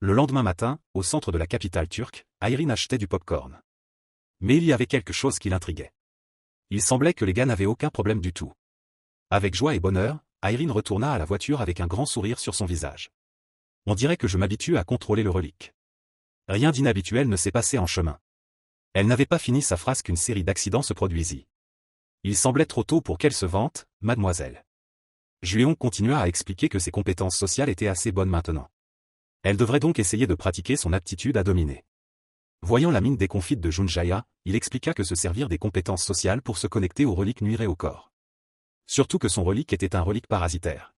Le lendemain matin, au centre de la capitale turque, Aylin achetait du pop-corn. Mais il y avait quelque chose qui l'intriguait. Il semblait que les gars n'avaient aucun problème du tout. Avec joie et bonheur, Aylin retourna à la voiture avec un grand sourire sur son visage. On dirait que je m'habitue à contrôler le relique. Rien d'inhabituel ne s'est passé en chemin. Elle n'avait pas fini sa phrase qu'une série d'accidents se produisit. Il semblait trop tôt pour qu'elle se vante, mademoiselle. Juéon continua à expliquer que ses compétences sociales étaient assez bonnes maintenant. Elle devrait donc essayer de pratiquer son aptitude à dominer. Voyant la mine déconfite de Junjaya, il expliqua que se servir des compétences sociales pour se connecter au relique nuirait au corps. Surtout que son relique était un relique parasitaire.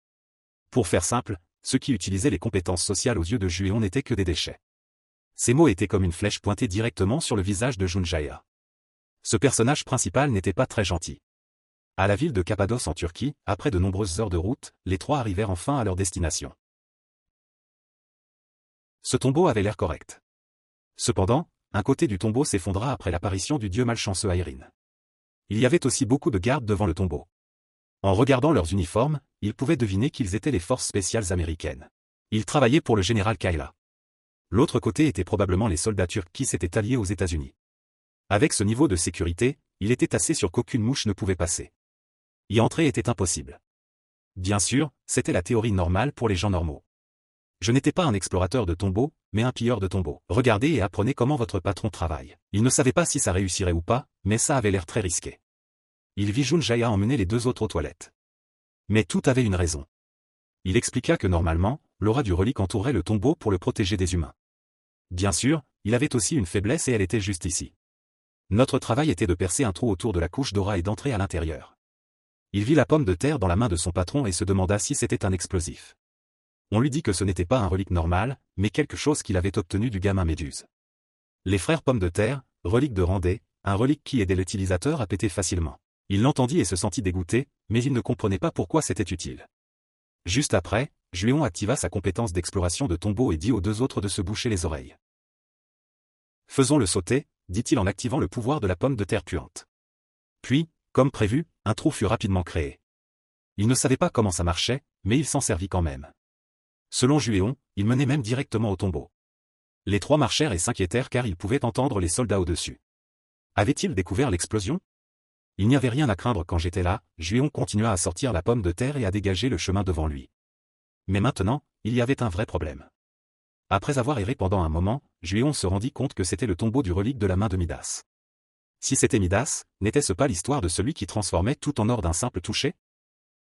Pour faire simple, ceux qui utilisaient les compétences sociales aux yeux de Juéon n'étaient que des déchets. Ces mots étaient comme une flèche pointée directement sur le visage de Junjaya. Ce personnage principal n'était pas très gentil. À la ville de Cappadoce en Turquie, après de nombreuses heures de route, les trois arrivèrent enfin à leur destination. Ce tombeau avait l'air correct. Cependant, un côté du tombeau s'effondra après l'apparition du dieu malchanceux Aylin. Il y avait aussi beaucoup de gardes devant le tombeau. En regardant leurs uniformes, ils pouvaient deviner qu'ils étaient les forces spéciales américaines. Ils travaillaient pour le général Kayla. L'autre côté était probablement les soldats turcs qui s'étaient alliés aux États-Unis. Avec ce niveau de sécurité, il était assez sûr qu'aucune mouche ne pouvait passer. Y entrer était impossible. Bien sûr, c'était la théorie normale pour les gens normaux. Je n'étais pas un explorateur de tombeaux, mais un pilleur de tombeaux. Regardez et apprenez comment votre patron travaille. Il ne savait pas si ça réussirait ou pas, mais ça avait l'air très risqué. Il vit Junjaya emmener les deux autres aux toilettes. Mais tout avait une raison. Il expliqua que normalement, l'aura du relique entourait le tombeau pour le protéger des humains. Bien sûr, il avait aussi une faiblesse et elle était juste ici. Notre travail était de percer un trou autour de la couche d'aura et d'entrer à l'intérieur. Il vit la pomme de terre dans la main de son patron et se demanda si c'était un explosif. On lui dit que ce n'était pas un relique normal, mais quelque chose qu'il avait obtenu du gamin Méduse. Les frères pommes de terre, relique de Randé, un relique qui aidait l'utilisateur à péter facilement. Il l'entendit et se sentit dégoûté, mais il ne comprenait pas pourquoi c'était utile. Juste après, Juéon activa sa compétence d'exploration de tombeaux et dit aux deux autres de se boucher les oreilles. Faisons-le sauter, dit-il en activant le pouvoir de la pomme de terre puante. Puis, comme prévu, un trou fut rapidement créé. Il ne savait pas comment ça marchait, mais il s'en servit quand même. Selon Juéon, il menait même directement au tombeau. Les trois marchèrent et s'inquiétèrent car ils pouvaient entendre les soldats au-dessus. Avait-il découvert l'explosion? Il n'y avait rien à craindre quand j'étais là, Juéon continua à sortir la pomme de terre et à dégager le chemin devant lui. Mais maintenant, il y avait un vrai problème. Après avoir erré pendant un moment, Juéon se rendit compte que c'était le tombeau du relique de la main de Midas. Si c'était Midas, n'était-ce pas l'histoire de celui qui transformait tout en or d'un simple toucher?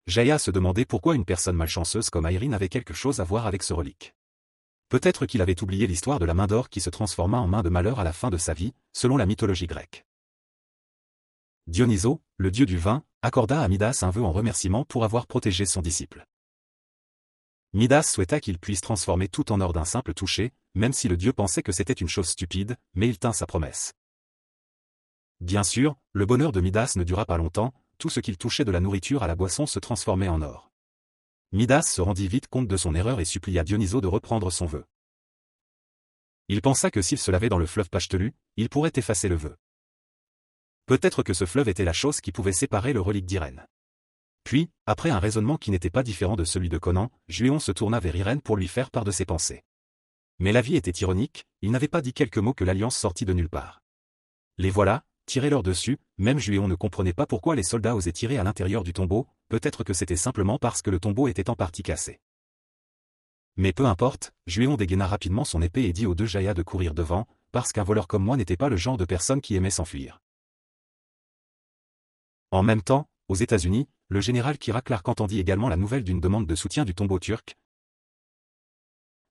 Jaya se demandait pourquoi une personne malchanceuse comme Aylin avait quelque chose à voir avec ce relique. Peut-être qu'il avait oublié l'histoire de la main d'or qui se transforma en main de malheur à la fin de sa vie, selon la mythologie grecque. Dionysos, le dieu du vin, accorda à Midas un vœu en remerciement pour avoir protégé son disciple. Midas souhaita qu'il puisse transformer tout en or d'un simple toucher, même si le dieu pensait que c'était une chose stupide, mais il tint sa promesse. Bien sûr, le bonheur de Midas ne dura pas longtemps, tout ce qu'il touchait de la nourriture à la boisson se transformait en or. Midas se rendit vite compte de son erreur et supplia Dionysos de reprendre son vœu. Il pensa que s'il se lavait dans le fleuve Pachtelu, il pourrait effacer le vœu. Peut-être que ce fleuve était la chose qui pouvait séparer le relique d'Irène. Puis, après un raisonnement qui n'était pas différent de celui de Conan, Juéon se tourna vers Irène pour lui faire part de ses pensées. Mais la vie était ironique, il n'avait pas dit quelques mots que l'alliance sortit de nulle part. Les voilà, tirez-leur dessus, même Juéon ne comprenait pas pourquoi les soldats osaient tirer à l'intérieur du tombeau, peut-être que c'était simplement parce que le tombeau était en partie cassé. Mais peu importe, Juéon dégaina rapidement son épée et dit aux deux Jaya de courir devant, parce qu'un voleur comme moi n'était pas le genre de personne qui aimait s'enfuir. En même temps, aux États-Unis, le général Kira Clark entendit également la nouvelle d'une demande de soutien du tombeau turc.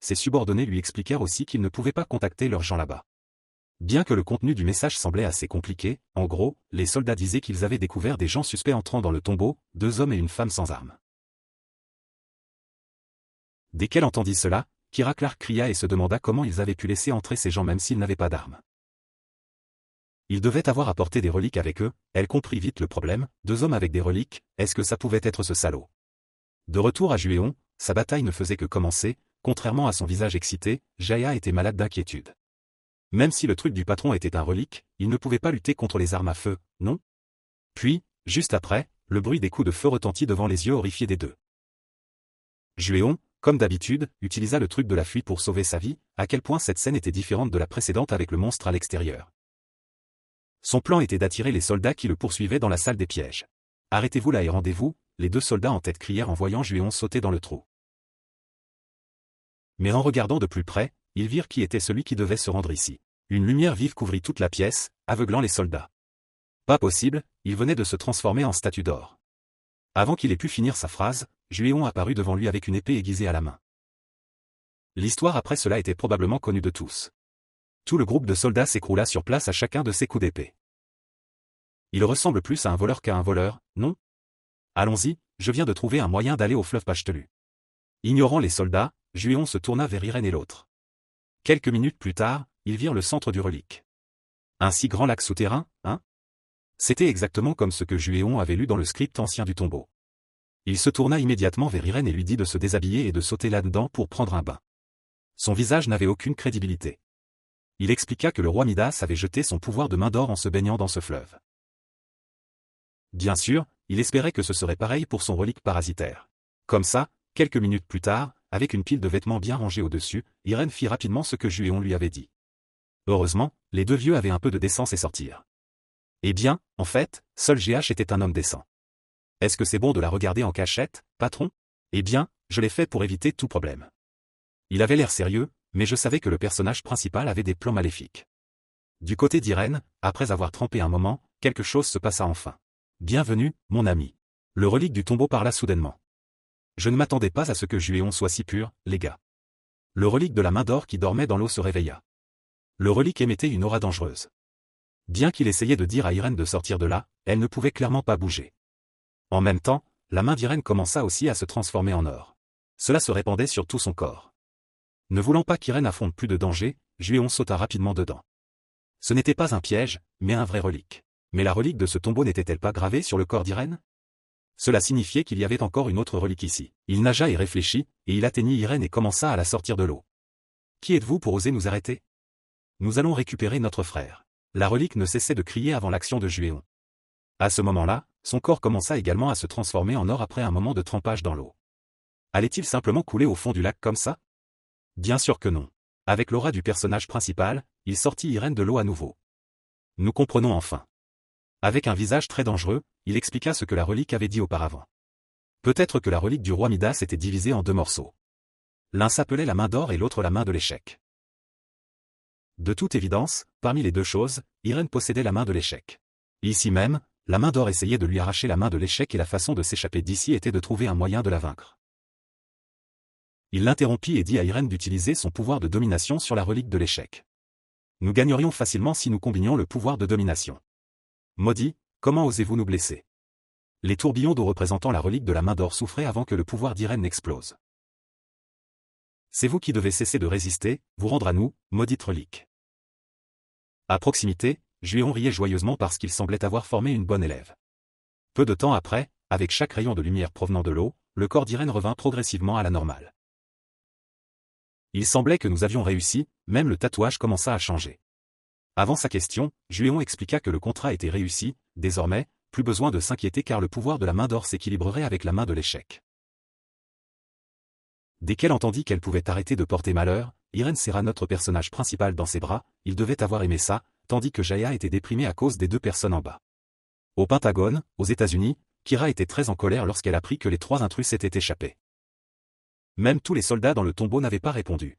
Ses subordonnés lui expliquèrent aussi qu'ils ne pouvaient pas contacter leurs gens là-bas. Bien que le contenu du message semblait assez compliqué, en gros, les soldats disaient qu'ils avaient découvert des gens suspects entrant dans le tombeau, 2 hommes et une femme sans armes. Dès qu'elle entendit cela, Kira Clark cria et se demanda comment ils avaient pu laisser entrer ces gens même s'ils n'avaient pas d'armes. Ils devaient avoir apporté des reliques avec eux, elle comprit vite le problème, 2 hommes avec des reliques, est-ce que ça pouvait être ce salaud? De retour à Juéon, sa bataille ne faisait que commencer, contrairement à son visage excité, Jaya était malade d'inquiétude. Même si le truc du patron était un relique, il ne pouvait pas lutter contre les armes à feu, non? Puis, juste après, le bruit des coups de feu retentit devant les yeux horrifiés des deux. Juéon, Comme d'habitude, utilisa le truc de la fuite pour sauver sa vie, à quel point cette scène était différente de la précédente avec le monstre à l'extérieur. Son plan était d'attirer les soldats qui le poursuivaient dans la salle des pièges. « Arrêtez-vous là et rendez-vous », les 2 soldats en tête crièrent en voyant Juéon sauter dans le trou. Mais en regardant de plus près, ils virent qui était celui qui devait se rendre ici. Une lumière vive couvrit toute la pièce, aveuglant les soldats. Pas possible, il venait de se transformer en statue d'or. Avant qu'il ait pu finir sa phrase, Juéon apparut devant lui avec une épée aiguisée à la main. L'histoire après cela était probablement connue de tous. Tout le groupe de soldats s'écroula sur place à chacun de ses coups d'épée. Il ressemble plus à un voleur qu'à un voleur, non? Allons-y, je viens de trouver un moyen d'aller au fleuve Pachetelu. Ignorant les soldats, Juéon se tourna vers Irène et l'autre. Quelques minutes plus tard, ils virent le centre du relique. Un si grand lac souterrain, hein? C'était exactement comme ce que Juéon avait lu dans le script ancien du tombeau. Il se tourna immédiatement vers Irène et lui dit de se déshabiller et de sauter là-dedans pour prendre un bain. Son visage n'avait aucune crédibilité. Il expliqua que le roi Midas avait jeté son pouvoir de main d'or en se baignant dans ce fleuve. Bien sûr, il espérait que ce serait pareil pour son relique parasitaire. Comme ça, quelques minutes plus tard, avec une pile de vêtements bien rangés au-dessus, Irène fit rapidement ce que Juéon lui avait dit. Heureusement, les 2 vieux avaient un peu de décence et sortirent. Eh bien, en fait, seul GH était un homme décent. Est-ce que c'est bon de la regarder en cachette, patron? Eh bien, je l'ai fait pour éviter tout problème. Il avait l'air sérieux, mais je savais que le personnage principal avait des plans maléfiques. Du côté d'Irène, après avoir trempé un moment, quelque chose se passa enfin. Bienvenue, mon ami. Le relique du tombeau parla soudainement. Je ne m'attendais pas à ce que Juéon soit si pur, les gars. Le relique de la main d'or qui dormait dans l'eau se réveilla. Le relique émettait une aura dangereuse. Bien qu'il essayait de dire à Irène de sortir de là, elle ne pouvait clairement pas bouger. En même temps, la main d'Irène commença aussi à se transformer en or. Cela se répandait sur tout son corps. Ne voulant pas qu'Irène affronte plus de danger, Juéon sauta rapidement dedans. Ce n'était pas un piège, mais un vrai relique. Mais la relique de ce tombeau n'était-elle pas gravée sur le corps d'Irène? Cela signifiait qu'il y avait encore une autre relique ici. Il nagea et réfléchit, et il atteignit Irène et commença à la sortir de l'eau. Qui êtes-vous pour oser nous arrêter? Nous allons récupérer notre frère. La relique ne cessait de crier avant l'action de Juéon. À ce moment-là, son corps commença également à se transformer en or après un moment de trempage dans l'eau. Allait-il simplement couler au fond du lac comme ça? Bien sûr que non. Avec l'aura du personnage principal, il sortit Irène de l'eau à nouveau. Nous comprenons enfin. Avec un visage très dangereux, il expliqua ce que la relique avait dit auparavant. Peut-être que la relique du roi Midas était divisée en 2 morceaux. L'un s'appelait la main d'or et l'autre la main de l'échec. De toute évidence, parmi les 2 choses, Irène possédait la main de l'échec. Ici même, la main d'or essayait de lui arracher la main de l'échec et la façon de s'échapper d'ici était de trouver un moyen de la vaincre. Il l'interrompit et dit à Irène d'utiliser son pouvoir de domination sur la relique de l'échec. Nous gagnerions facilement si nous combinions le pouvoir de domination. Maudit, comment osez-vous nous blesser? Les tourbillons d'eau représentant la relique de la main d'or souffraient avant que le pouvoir d'Irène n'explose. C'est vous qui devez cesser de résister, vous rendre à nous, maudite relique. À proximité, Juéon riait joyeusement parce qu'il semblait avoir formé une bonne élève. Peu de temps après, avec chaque rayon de lumière provenant de l'eau, le corps d'Irène revint progressivement à la normale. Il semblait que nous avions réussi, même le tatouage commença à changer. Avant sa question, Juéon expliqua que le contrat était réussi, désormais, plus besoin de s'inquiéter car le pouvoir de la main d'or s'équilibrerait avec la main de l'échec. Dès qu'elle entendit qu'elle pouvait arrêter de porter malheur, Irène serra notre personnage principal dans ses bras, il devait avoir aimé ça, tandis que Jaya était déprimée à cause des 2 personnes en bas. Au Pentagone, aux États-Unis, Kira était très en colère lorsqu'elle apprit que les 3 intrus s'étaient échappés. Même tous les soldats dans le tombeau n'avaient pas répondu.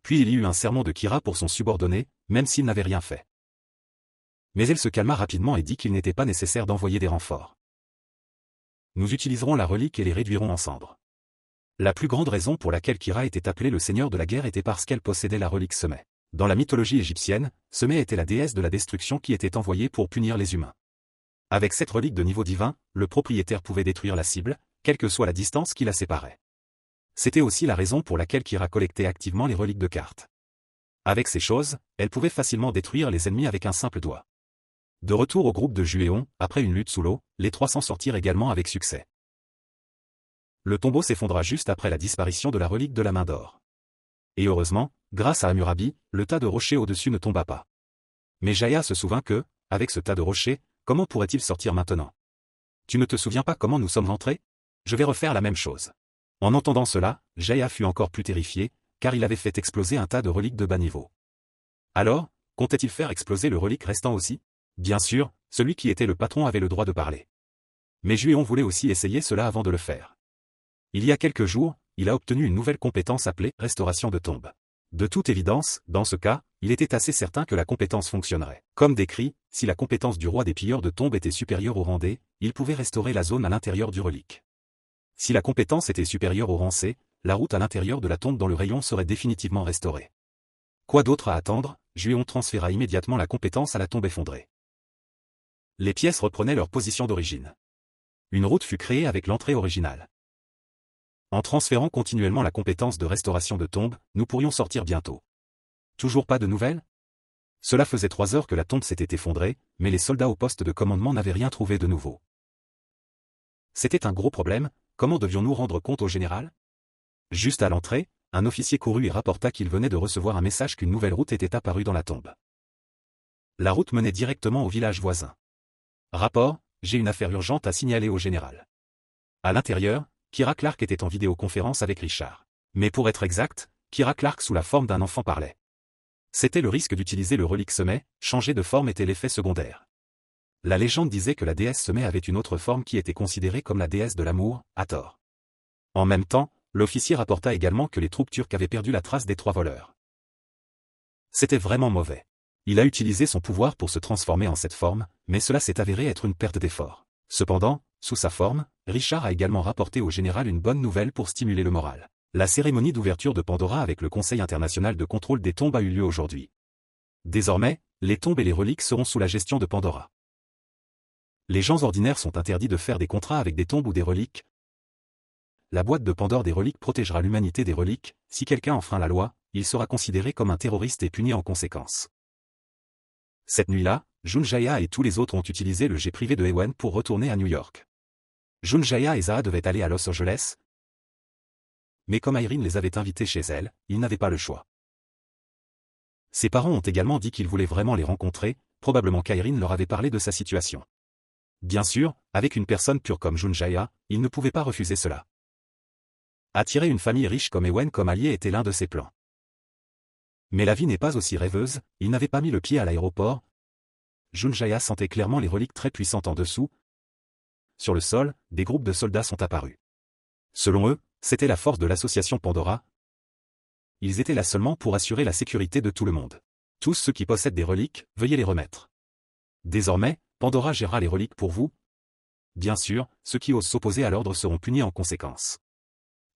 Puis il y eut un sermon de Kira pour son subordonné, même s'il n'avait rien fait. Mais elle se calma rapidement et dit qu'il n'était pas nécessaire d'envoyer des renforts. Nous utiliserons la relique et les réduirons en cendres. La plus grande raison pour laquelle Kira était appelée le seigneur de la guerre était parce qu'elle possédait la relique Semet. Dans la mythologie égyptienne, Semet était la déesse de la destruction qui était envoyée pour punir les humains. Avec cette relique de niveau divin, le propriétaire pouvait détruire la cible, quelle que soit la distance qui la séparait. C'était aussi la raison pour laquelle Kira collectait activement les reliques de cartes. Avec ces choses, elle pouvait facilement détruire les ennemis avec un simple doigt. De retour au groupe de Juéon, après une lutte sous l'eau, les 3 s'en sortirent également avec succès. Le tombeau s'effondra juste après la disparition de la relique de la main d'or. Et heureusement, grâce à Hammurabi, le tas de rochers au-dessus ne tomba pas. Mais Jaya se souvint que, avec ce tas de rochers, comment pourrait-il sortir maintenant? Tu ne te souviens pas comment nous sommes rentrés? Je vais refaire la même chose. En entendant cela, Jaya fut encore plus terrifié, car il avait fait exploser un tas de reliques de bas niveau. Alors, comptait-il faire exploser le relique restant aussi? Bien sûr, celui qui était le patron avait le droit de parler. Mais Juéon voulait aussi essayer cela avant de le faire. Il y a quelques jours, il a obtenu une nouvelle compétence appelée « Restauration de tombes ». De toute évidence, dans ce cas, il était assez certain que la compétence fonctionnerait. Comme décrit, si la compétence du roi des pilleurs de tombes était supérieure au rang D, il pouvait restaurer la zone à l'intérieur du relique. Si la compétence était supérieure au rang C, la route à l'intérieur de la tombe dans le rayon serait définitivement restaurée. Quoi d'autre à attendre? Juéon transféra immédiatement la compétence à la tombe effondrée. Les pièces reprenaient leur position d'origine. Une route fut créée avec l'entrée originale. En transférant continuellement la compétence de restauration de tombe, nous pourrions sortir bientôt. Toujours pas de nouvelles? Cela faisait 3 heures que la tombe s'était effondrée, mais les soldats au poste de commandement n'avaient rien trouvé de nouveau. C'était un gros problème, comment devions-nous rendre compte au général? Juste à l'entrée, un officier courut et rapporta qu'il venait de recevoir un message qu'une nouvelle route était apparue dans la tombe. La route menait directement au village voisin. Rapport, j'ai une affaire urgente à signaler au général. À l'intérieur, Kira Clark était en vidéoconférence avec Richard. Mais pour être exact, Kira Clark sous la forme d'un enfant parlait. C'était le risque d'utiliser le relique Semai, changer de forme était l'effet secondaire. La légende disait que la déesse Semai avait une autre forme qui était considérée comme la déesse de l'amour, Hathor. En même temps, l'officier rapporta également que les troupes turques avaient perdu la trace des 3 voleurs. C'était vraiment mauvais. Il a utilisé son pouvoir pour se transformer en cette forme, mais cela s'est avéré être une perte d'effort. Cependant, sous sa forme, Richard a également rapporté au général une bonne nouvelle pour stimuler le moral. La cérémonie d'ouverture de Pandora avec le Conseil international de contrôle des tombes a eu lieu aujourd'hui. Désormais, les tombes et les reliques seront sous la gestion de Pandora. Les gens ordinaires sont interdits de faire des contrats avec des tombes ou des reliques. La boîte de Pandore des reliques protégera l'humanité des reliques. Si quelqu'un enfreint la loi, il sera considéré comme un terroriste et puni en conséquence. Cette nuit-là, Junjaya et tous les autres ont utilisé le jet privé de Ewen pour retourner à New York. Junjaya et Zaha devaient aller à Los Angeles. Mais comme Irene les avait invités chez elle, ils n'avaient pas le choix. Ses parents ont également dit qu'ils voulaient vraiment les rencontrer, probablement qu'Irene leur avait parlé de sa situation. Bien sûr, avec une personne pure comme Junjaya, ils ne pouvaient pas refuser cela. Attirer une famille riche comme Ewen comme allié était l'un de ses plans. Mais la vie n'est pas aussi rêveuse, il n'avait pas mis le pied à l'aéroport. Junjaya sentait clairement les reliques très puissantes en dessous. Sur le sol, des groupes de soldats sont apparus. Selon eux, c'était la force de l'association Pandora. Ils étaient là seulement pour assurer la sécurité de tout le monde. Tous ceux qui possèdent des reliques, veuillez les remettre. Désormais, Pandora gérera les reliques pour vous. Bien sûr, ceux qui osent s'opposer à l'ordre seront punis en conséquence.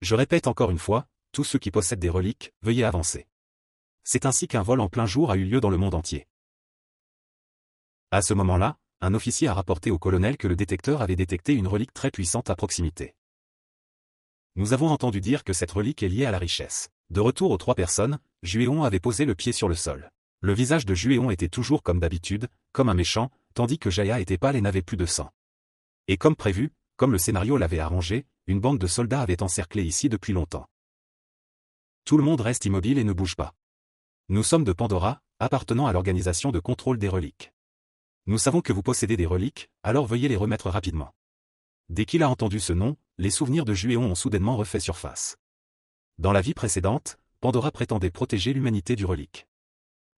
Je répète encore une fois, tous ceux qui possèdent des reliques, veuillez avancer. C'est ainsi qu'un vol en plein jour a eu lieu dans le monde entier. À ce moment-là, un officier a rapporté au colonel que le détecteur avait détecté une relique très puissante à proximité. Nous avons entendu dire que cette relique est liée à la richesse. De retour aux 3 personnes, Juéon avait posé le pied sur le sol. Le visage de Juéon était toujours comme d'habitude, comme un méchant, tandis que Jaya était pâle et n'avait plus de sang. Et comme prévu, comme le scénario l'avait arrangé, une bande de soldats avait encerclé ici depuis longtemps. Tout le monde reste immobile et ne bouge pas. Nous sommes de Pandora, appartenant à l'organisation de contrôle des reliques. Nous savons que vous possédez des reliques, alors veuillez les remettre rapidement. Dès qu'il a entendu ce nom, les souvenirs de Juéon ont soudainement refait surface. Dans la vie précédente, Pandora prétendait protéger l'humanité du relique.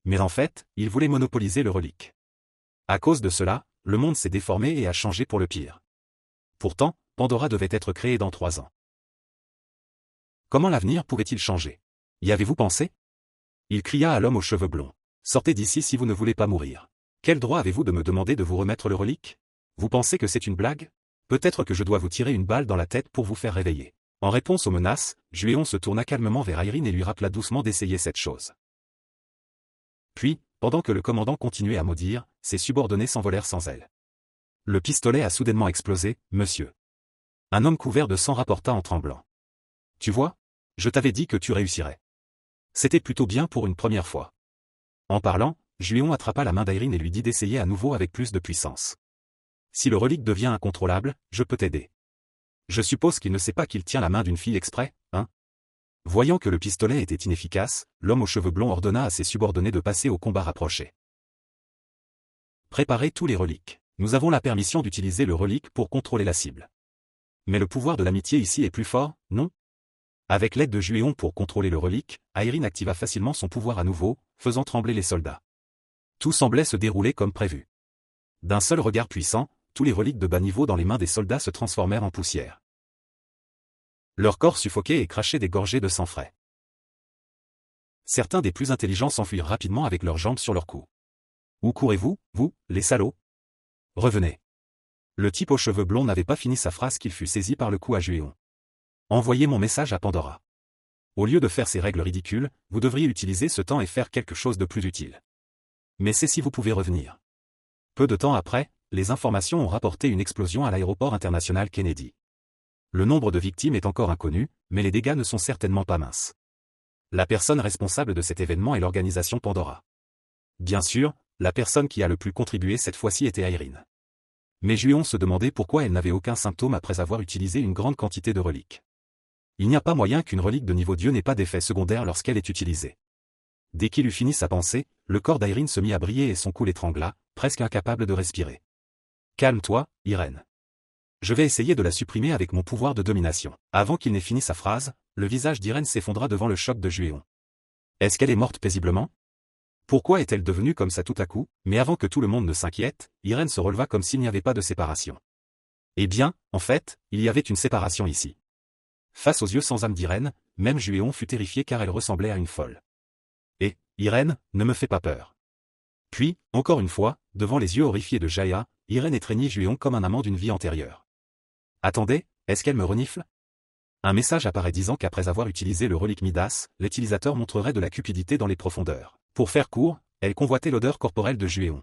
Mais en fait, il voulait monopoliser le relique. À cause de cela, le monde s'est déformé et a changé pour le pire. Pourtant, Pandora devait être créée dans 3 ans. Comment l'avenir pouvait-il changer? Y avez-vous pensé? Il cria à l'homme aux cheveux blonds. Sortez d'ici si vous ne voulez pas mourir. Quel droit avez-vous de me demander de vous remettre le relique? Vous pensez que c'est une blague? Peut-être que je dois vous tirer une balle dans la tête pour vous faire réveiller. En réponse aux menaces, Juéon se tourna calmement vers Irene et lui rappela doucement d'essayer cette chose. Puis, pendant que le commandant continuait à maudire, ses subordonnés s'envolèrent sans elle. Le pistolet a soudainement explosé, monsieur. Un homme couvert de sang rapporta en tremblant. Tu vois? Je t'avais dit que tu réussirais. C'était plutôt bien pour une première fois. En parlant, Juéon attrapa la main d'Irene et lui dit d'essayer à nouveau avec plus de puissance. Si le relique devient incontrôlable, je peux t'aider. Je suppose qu'il ne sait pas qu'il tient la main d'une fille exprès, hein? Voyant que le pistolet était inefficace, l'homme aux cheveux blonds ordonna à ses subordonnés de passer au combat rapproché. Préparez tous les reliques. Nous avons la permission d'utiliser le relique pour contrôler la cible. Mais le pouvoir de l'amitié ici est plus fort, non? Avec l'aide de Juéon pour contrôler le relique, Aeryn activa facilement son pouvoir à nouveau, faisant trembler les soldats. Tout semblait se dérouler comme prévu. D'un seul regard puissant, tous les reliques de bas niveau dans les mains des soldats se transformèrent en poussière. Leurs corps suffoqués et crachaient des gorgées de sang frais. Certains des plus intelligents s'enfuirent rapidement avec leurs jambes sur leurs coups. Où courez-vous, vous, les salauds? Revenez. Le type aux cheveux blonds n'avait pas fini sa phrase qu'il fut saisi par le cou à Juéon. Envoyez mon message à Pandora. Au lieu de faire ces règles ridicules, vous devriez utiliser ce temps et faire quelque chose de plus utile. Mais c'est si vous pouvez revenir. Peu de temps après, les informations ont rapporté une explosion à l'aéroport international Kennedy. Le nombre de victimes est encore inconnu, mais les dégâts ne sont certainement pas minces. La personne responsable de cet événement est l'organisation Pandora. Bien sûr, la personne qui a le plus contribué cette fois-ci était Aeryn. Mais Juéon se demandait pourquoi elle n'avait aucun symptôme après avoir utilisé une grande quantité de reliques. Il n'y a pas moyen qu'une relique de niveau Dieu n'ait pas d'effet secondaire lorsqu'elle est utilisée. Dès qu'il eut fini sa pensée, le corps d'Aeryn se mit à briller et son cou l'étrangla, presque incapable de respirer. Calme-toi, Irène. Je vais essayer de la supprimer avec mon pouvoir de domination. Avant qu'il n'ait fini sa phrase, le visage d'Irène s'effondra devant le choc de Juéon. Est-ce qu'elle est morte paisiblement? Pourquoi est-elle devenue comme ça tout à coup? Mais avant que tout le monde ne s'inquiète, Irène se releva comme s'il n'y avait pas de séparation. Eh bien, en fait, il y avait une séparation ici. Face aux yeux sans âme d'Irène, même Juéon fut terrifié car elle ressemblait à une folle. Et, Irène, ne me fais pas peur. Puis, encore une fois, devant les yeux horrifiés de Jaya, Irène étreignit Juéon comme un amant d'une vie antérieure. Attendez, est-ce qu'elle me renifle? Un message apparaît disant qu'après avoir utilisé le relique Midas, l'utilisateur montrerait de la cupidité dans les profondeurs. Pour faire court, elle convoitait l'odeur corporelle de Juéon.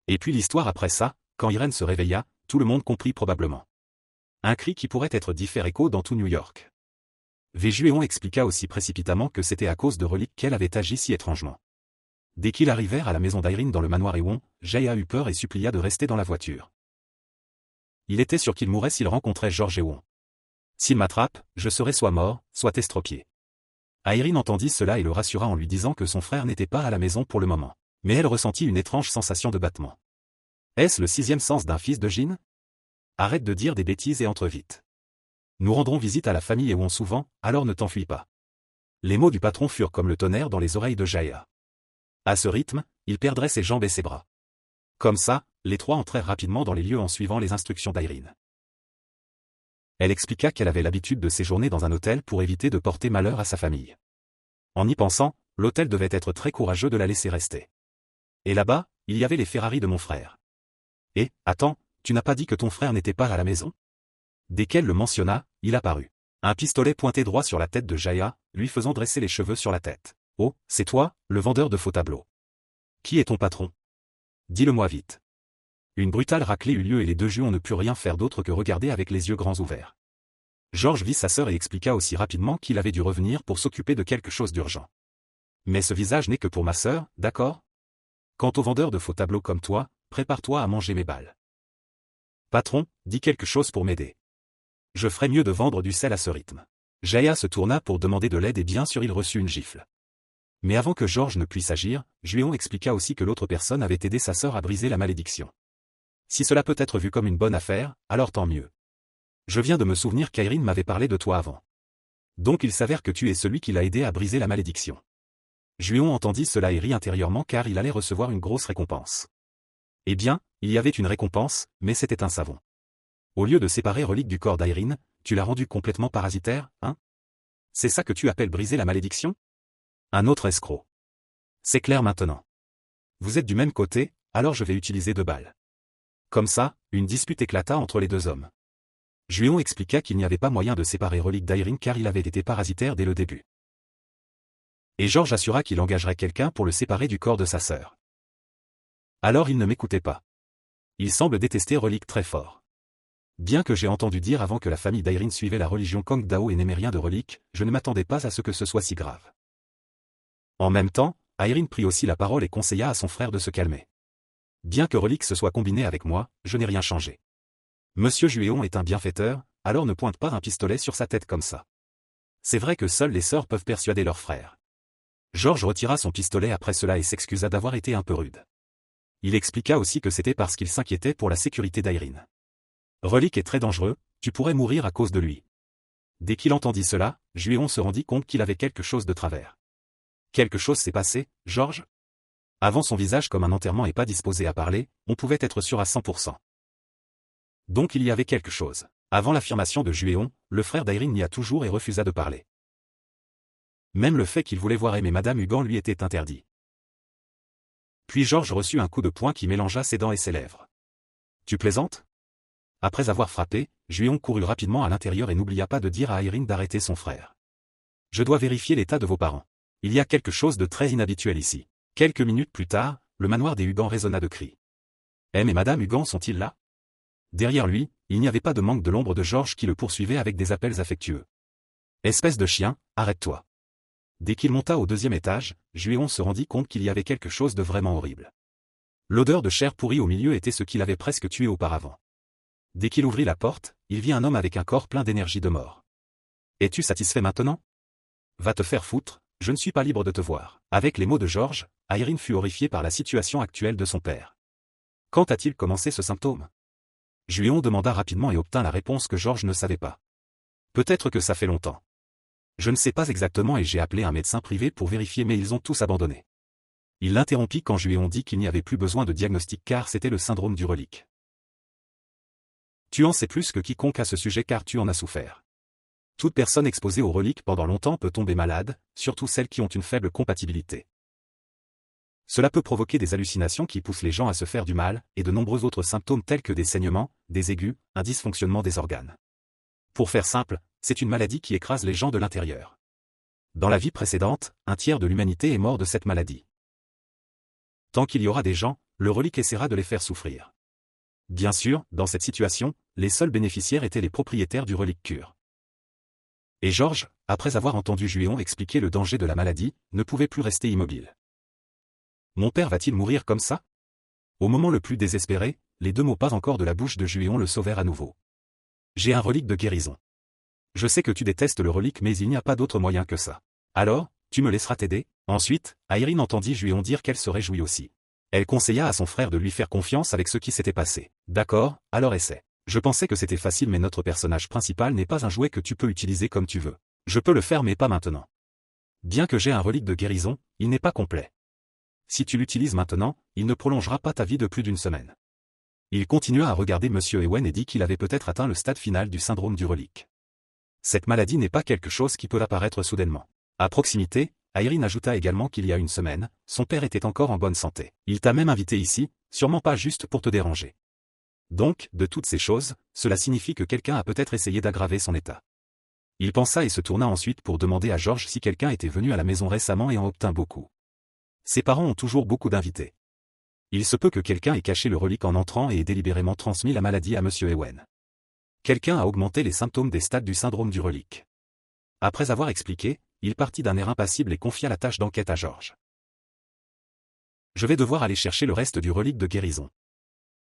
Et puis l'histoire après ça, quand Irène se réveilla, tout le monde comprit probablement. Un cri qui pourrait être dit faire écho dans tout New York. Juéon expliqua aussi précipitamment que c'était à cause de reliques qu'elle avait agi si étrangement. Dès qu'ils arrivèrent à la maison d'Aeryn dans le manoir Ewon, Jaya eut peur et supplia de rester dans la voiture. Il était sûr qu'il mourrait s'il rencontrait George Ewon. S'il m'attrape, je serai soit mort, soit estropié. Aeryn entendit cela et le rassura en lui disant que son frère n'était pas à la maison pour le moment. Mais elle ressentit une étrange sensation de battement. Est-ce le sixième sens d'un fils de Jin? Arrête de dire des bêtises et entre vite. Nous rendrons visite à la famille Ewon souvent, alors ne t'enfuis pas. Les mots du patron furent comme le tonnerre dans les oreilles de Jaya. À ce rythme, il perdrait ses jambes et ses bras. Comme ça, les trois entrèrent rapidement dans les lieux en suivant les instructions d'Aeryn. Elle expliqua qu'elle avait l'habitude de séjourner dans un hôtel pour éviter de porter malheur à sa famille. En y pensant, l'hôtel devait être très courageux de la laisser rester. Et là-bas, il y avait les Ferrari de mon frère. Et, attends, tu n'as pas dit que ton frère n'était pas à la maison? Dès qu'elle le mentionna, il apparut. Un pistolet pointé droit sur la tête de Jaya, lui faisant dresser les cheveux sur la tête. Oh, c'est toi, le vendeur de faux tableaux. Qui est ton patron? Dis-le-moi vite. Une brutale raclée eut lieu et les deux Juéon ne purent rien faire d'autre que regarder avec les yeux grands ouverts. George vit sa sœur et expliqua aussi rapidement qu'il avait dû revenir pour s'occuper de quelque chose d'urgent. Mais ce visage n'est que pour ma sœur, d'accord? Quant au vendeur de faux tableaux comme toi, prépare-toi à manger mes balles. Patron, dis quelque chose pour m'aider. Je ferais mieux de vendre du sel à ce rythme. Jaya se tourna pour demander de l'aide et bien sûr il reçut une gifle. Mais avant que George ne puisse agir, Juéon expliqua aussi que l'autre personne avait aidé sa sœur à briser la malédiction. Si cela peut être vu comme une bonne affaire, alors tant mieux. Je viens de me souvenir qu'Aeryn m'avait parlé de toi avant. Donc il s'avère que tu es celui qui l'a aidé à briser la malédiction. Juéon entendit cela et rit intérieurement car il allait recevoir une grosse récompense. Eh bien, il y avait une récompense, mais c'était un savon. Au lieu de séparer relique du corps d'Aeryn, tu l'as rendu complètement parasitaire, hein? C'est ça que tu appelles briser la malédiction? Un autre escroc. C'est clair maintenant. Vous êtes du même côté, alors je vais utiliser 2 balles. Comme ça, une dispute éclata entre les deux hommes. Juéon expliqua qu'il n'y avait pas moyen de séparer relique d'Aeryn car il avait été parasitaire dès le début. Et George assura qu'il engagerait quelqu'un pour le séparer du corps de sa sœur. Alors il ne m'écoutait pas. Il semble détester relique très fort. Bien que j'ai entendu dire avant que la famille d'Aeryn suivait la religion Kang Dao et n'aimait rien de relique, je ne m'attendais pas à ce que ce soit si grave. En même temps, Aeryn prit aussi la parole et conseilla à son frère de se calmer. Bien que relique se soit combiné avec moi, je n'ai rien changé. Monsieur Juéon est un bienfaiteur, alors ne pointe pas un pistolet sur sa tête comme ça. C'est vrai que seules les sœurs peuvent persuader leur frère. George retira son pistolet après cela et s'excusa d'avoir été un peu rude. Il expliqua aussi que c'était parce qu'il s'inquiétait pour la sécurité d'Aeryn. Relique est très dangereux, tu pourrais mourir à cause de lui. Dès qu'il entendit cela, Juéon se rendit compte qu'il avait quelque chose de travers. Quelque chose s'est passé, Georges? Avant son visage comme un enterrement et pas disposé à parler, on pouvait être sûr à 100%. Donc il y avait quelque chose. Avant l'affirmation de Juéon, le frère d'Irene nia toujours et refusa de parler. Même le fait qu'il voulait voir aimer Madame Hugan lui était interdit. Puis Georges reçut un coup de poing qui mélangea ses dents et ses lèvres. Tu plaisantes? Après avoir frappé, Juéon courut rapidement à l'intérieur et n'oublia pas de dire à Irene d'arrêter son frère. Je dois vérifier l'état de vos parents. Il y a quelque chose de très inhabituel ici. Quelques minutes plus tard, le manoir des Hugan résonna de cris. M et Madame Hugan sont-ils là? Derrière lui, il n'y avait pas de manque de l'ombre de Georges qui le poursuivait avec des appels affectueux. Espèce de chien, arrête-toi. Dès qu'il monta au 2e étage, Juéon se rendit compte qu'il y avait quelque chose de vraiment horrible. L'odeur de chair pourrie au milieu était ce qu'il avait presque tué auparavant. Dès qu'il ouvrit la porte, il vit un homme avec un corps plein d'énergie de mort. Es-tu satisfait maintenant? Va te faire foutre, je ne suis pas libre de te voir. Avec les mots de Georges, Irene fut horrifiée par la situation actuelle de son père. Quand a-t-il commencé ce symptôme? Juéon demanda rapidement et obtint la réponse que Georges ne savait pas. Peut-être que ça fait longtemps. Je ne sais pas exactement et j'ai appelé un médecin privé pour vérifier mais ils ont tous abandonné. Il l'interrompit quand Juéon dit qu'il n'y avait plus besoin de diagnostic car c'était le syndrome du relique. Tu en sais plus que quiconque à ce sujet car tu en as souffert. Toute personne exposée au relique pendant longtemps peut tomber malade, surtout celles qui ont une faible compatibilité. Cela peut provoquer des hallucinations qui poussent les gens à se faire du mal, et de nombreux autres symptômes tels que des saignements, des aigus, un dysfonctionnement des organes. Pour faire simple, c'est une maladie qui écrase les gens de l'intérieur. Dans la vie précédente, un tiers de l'humanité est mort de cette maladie. Tant qu'il y aura des gens, le relique essaiera de les faire souffrir. Bien sûr, dans cette situation, les seuls bénéficiaires étaient les propriétaires du relique cure. Et Georges, après avoir entendu Juéon expliquer le danger de la maladie, ne pouvait plus rester immobile. Mon père va-t-il mourir comme ça? Au moment le plus désespéré, les 2 mots pas encore de la bouche de Juéon le sauvèrent à nouveau. J'ai un relique de guérison. Je sais que tu détestes le relique mais il n'y a pas d'autre moyen que ça. Alors, tu me laisseras t'aider? Ensuite, Irene entendit Juéon dire qu'elle se réjouit aussi. Elle conseilla à son frère de lui faire confiance avec ce qui s'était passé. D'accord, alors essaie. Je pensais que c'était facile mais notre personnage principal n'est pas un jouet que tu peux utiliser comme tu veux. Je peux le faire mais pas maintenant. Bien que j'ai un relique de guérison, il n'est pas complet. Si tu l'utilises maintenant, il ne prolongera pas ta vie de plus d'1 semaine. Il continua à regarder Monsieur Ewen et dit qu'il avait peut-être atteint le stade final du syndrome du relique. Cette maladie n'est pas quelque chose qui peut apparaître soudainement. À proximité, Irene ajouta également qu'il y a 1 semaine, son père était encore en bonne santé. Il t'a même invité ici, sûrement pas juste pour te déranger. Donc, de toutes ces choses, cela signifie que quelqu'un a peut-être essayé d'aggraver son état. Il pensa et se tourna ensuite pour demander à Georges si quelqu'un était venu à la maison récemment et en obtint beaucoup. Ses parents ont toujours beaucoup d'invités. Il se peut que quelqu'un ait caché le relique en entrant et ait délibérément transmis la maladie à Monsieur Ewen. Quelqu'un a augmenté les symptômes des stades du syndrome du relique. Après avoir expliqué, il partit d'un air impassible et confia la tâche d'enquête à Georges. Je vais devoir aller chercher le reste du relique de guérison.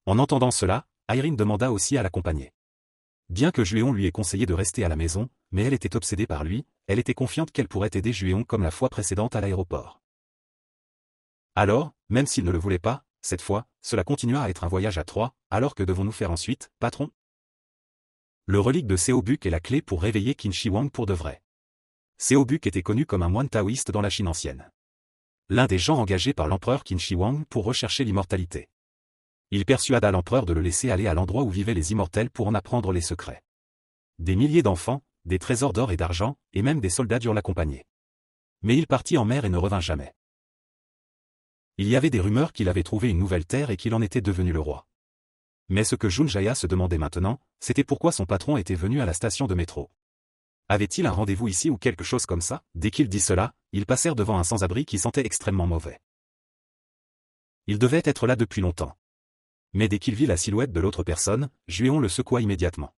En entendant cela, Irene demanda aussi à l'accompagner. Bien que Juéon lui ait conseillé de rester à la maison, mais elle était obsédée par lui, elle était confiante qu'elle pourrait aider Juéon comme la fois précédente à l'aéroport. Alors, même s'il ne le voulait pas, cette fois, cela continua à être un voyage à 3, alors que devons-nous faire ensuite, patron? Le relique de Seobuk est la clé pour réveiller Qin Shi Huang pour de vrai. Seobuk était connu comme un moine taoïste dans la Chine ancienne. L'un des gens engagés par l'empereur Qin Shi Huang pour rechercher l'immortalité. Il persuada l'empereur de le laisser aller à l'endroit où vivaient les immortels pour en apprendre les secrets. Des milliers d'enfants, des trésors d'or et d'argent, et même des soldats durent l'accompagner. Mais il partit en mer et ne revint jamais. Il y avait des rumeurs qu'il avait trouvé une nouvelle terre et qu'il en était devenu le roi. Mais ce que Junjaya se demandait maintenant, c'était pourquoi son patron était venu à la station de métro. Avait-il un rendez-vous ici ou quelque chose comme ça? Dès qu'il dit cela, ils passèrent devant un sans-abri qui sentait extrêmement mauvais. Il devait être là depuis longtemps. Mais dès qu'il vit la silhouette de l'autre personne, Juéon le secoua immédiatement.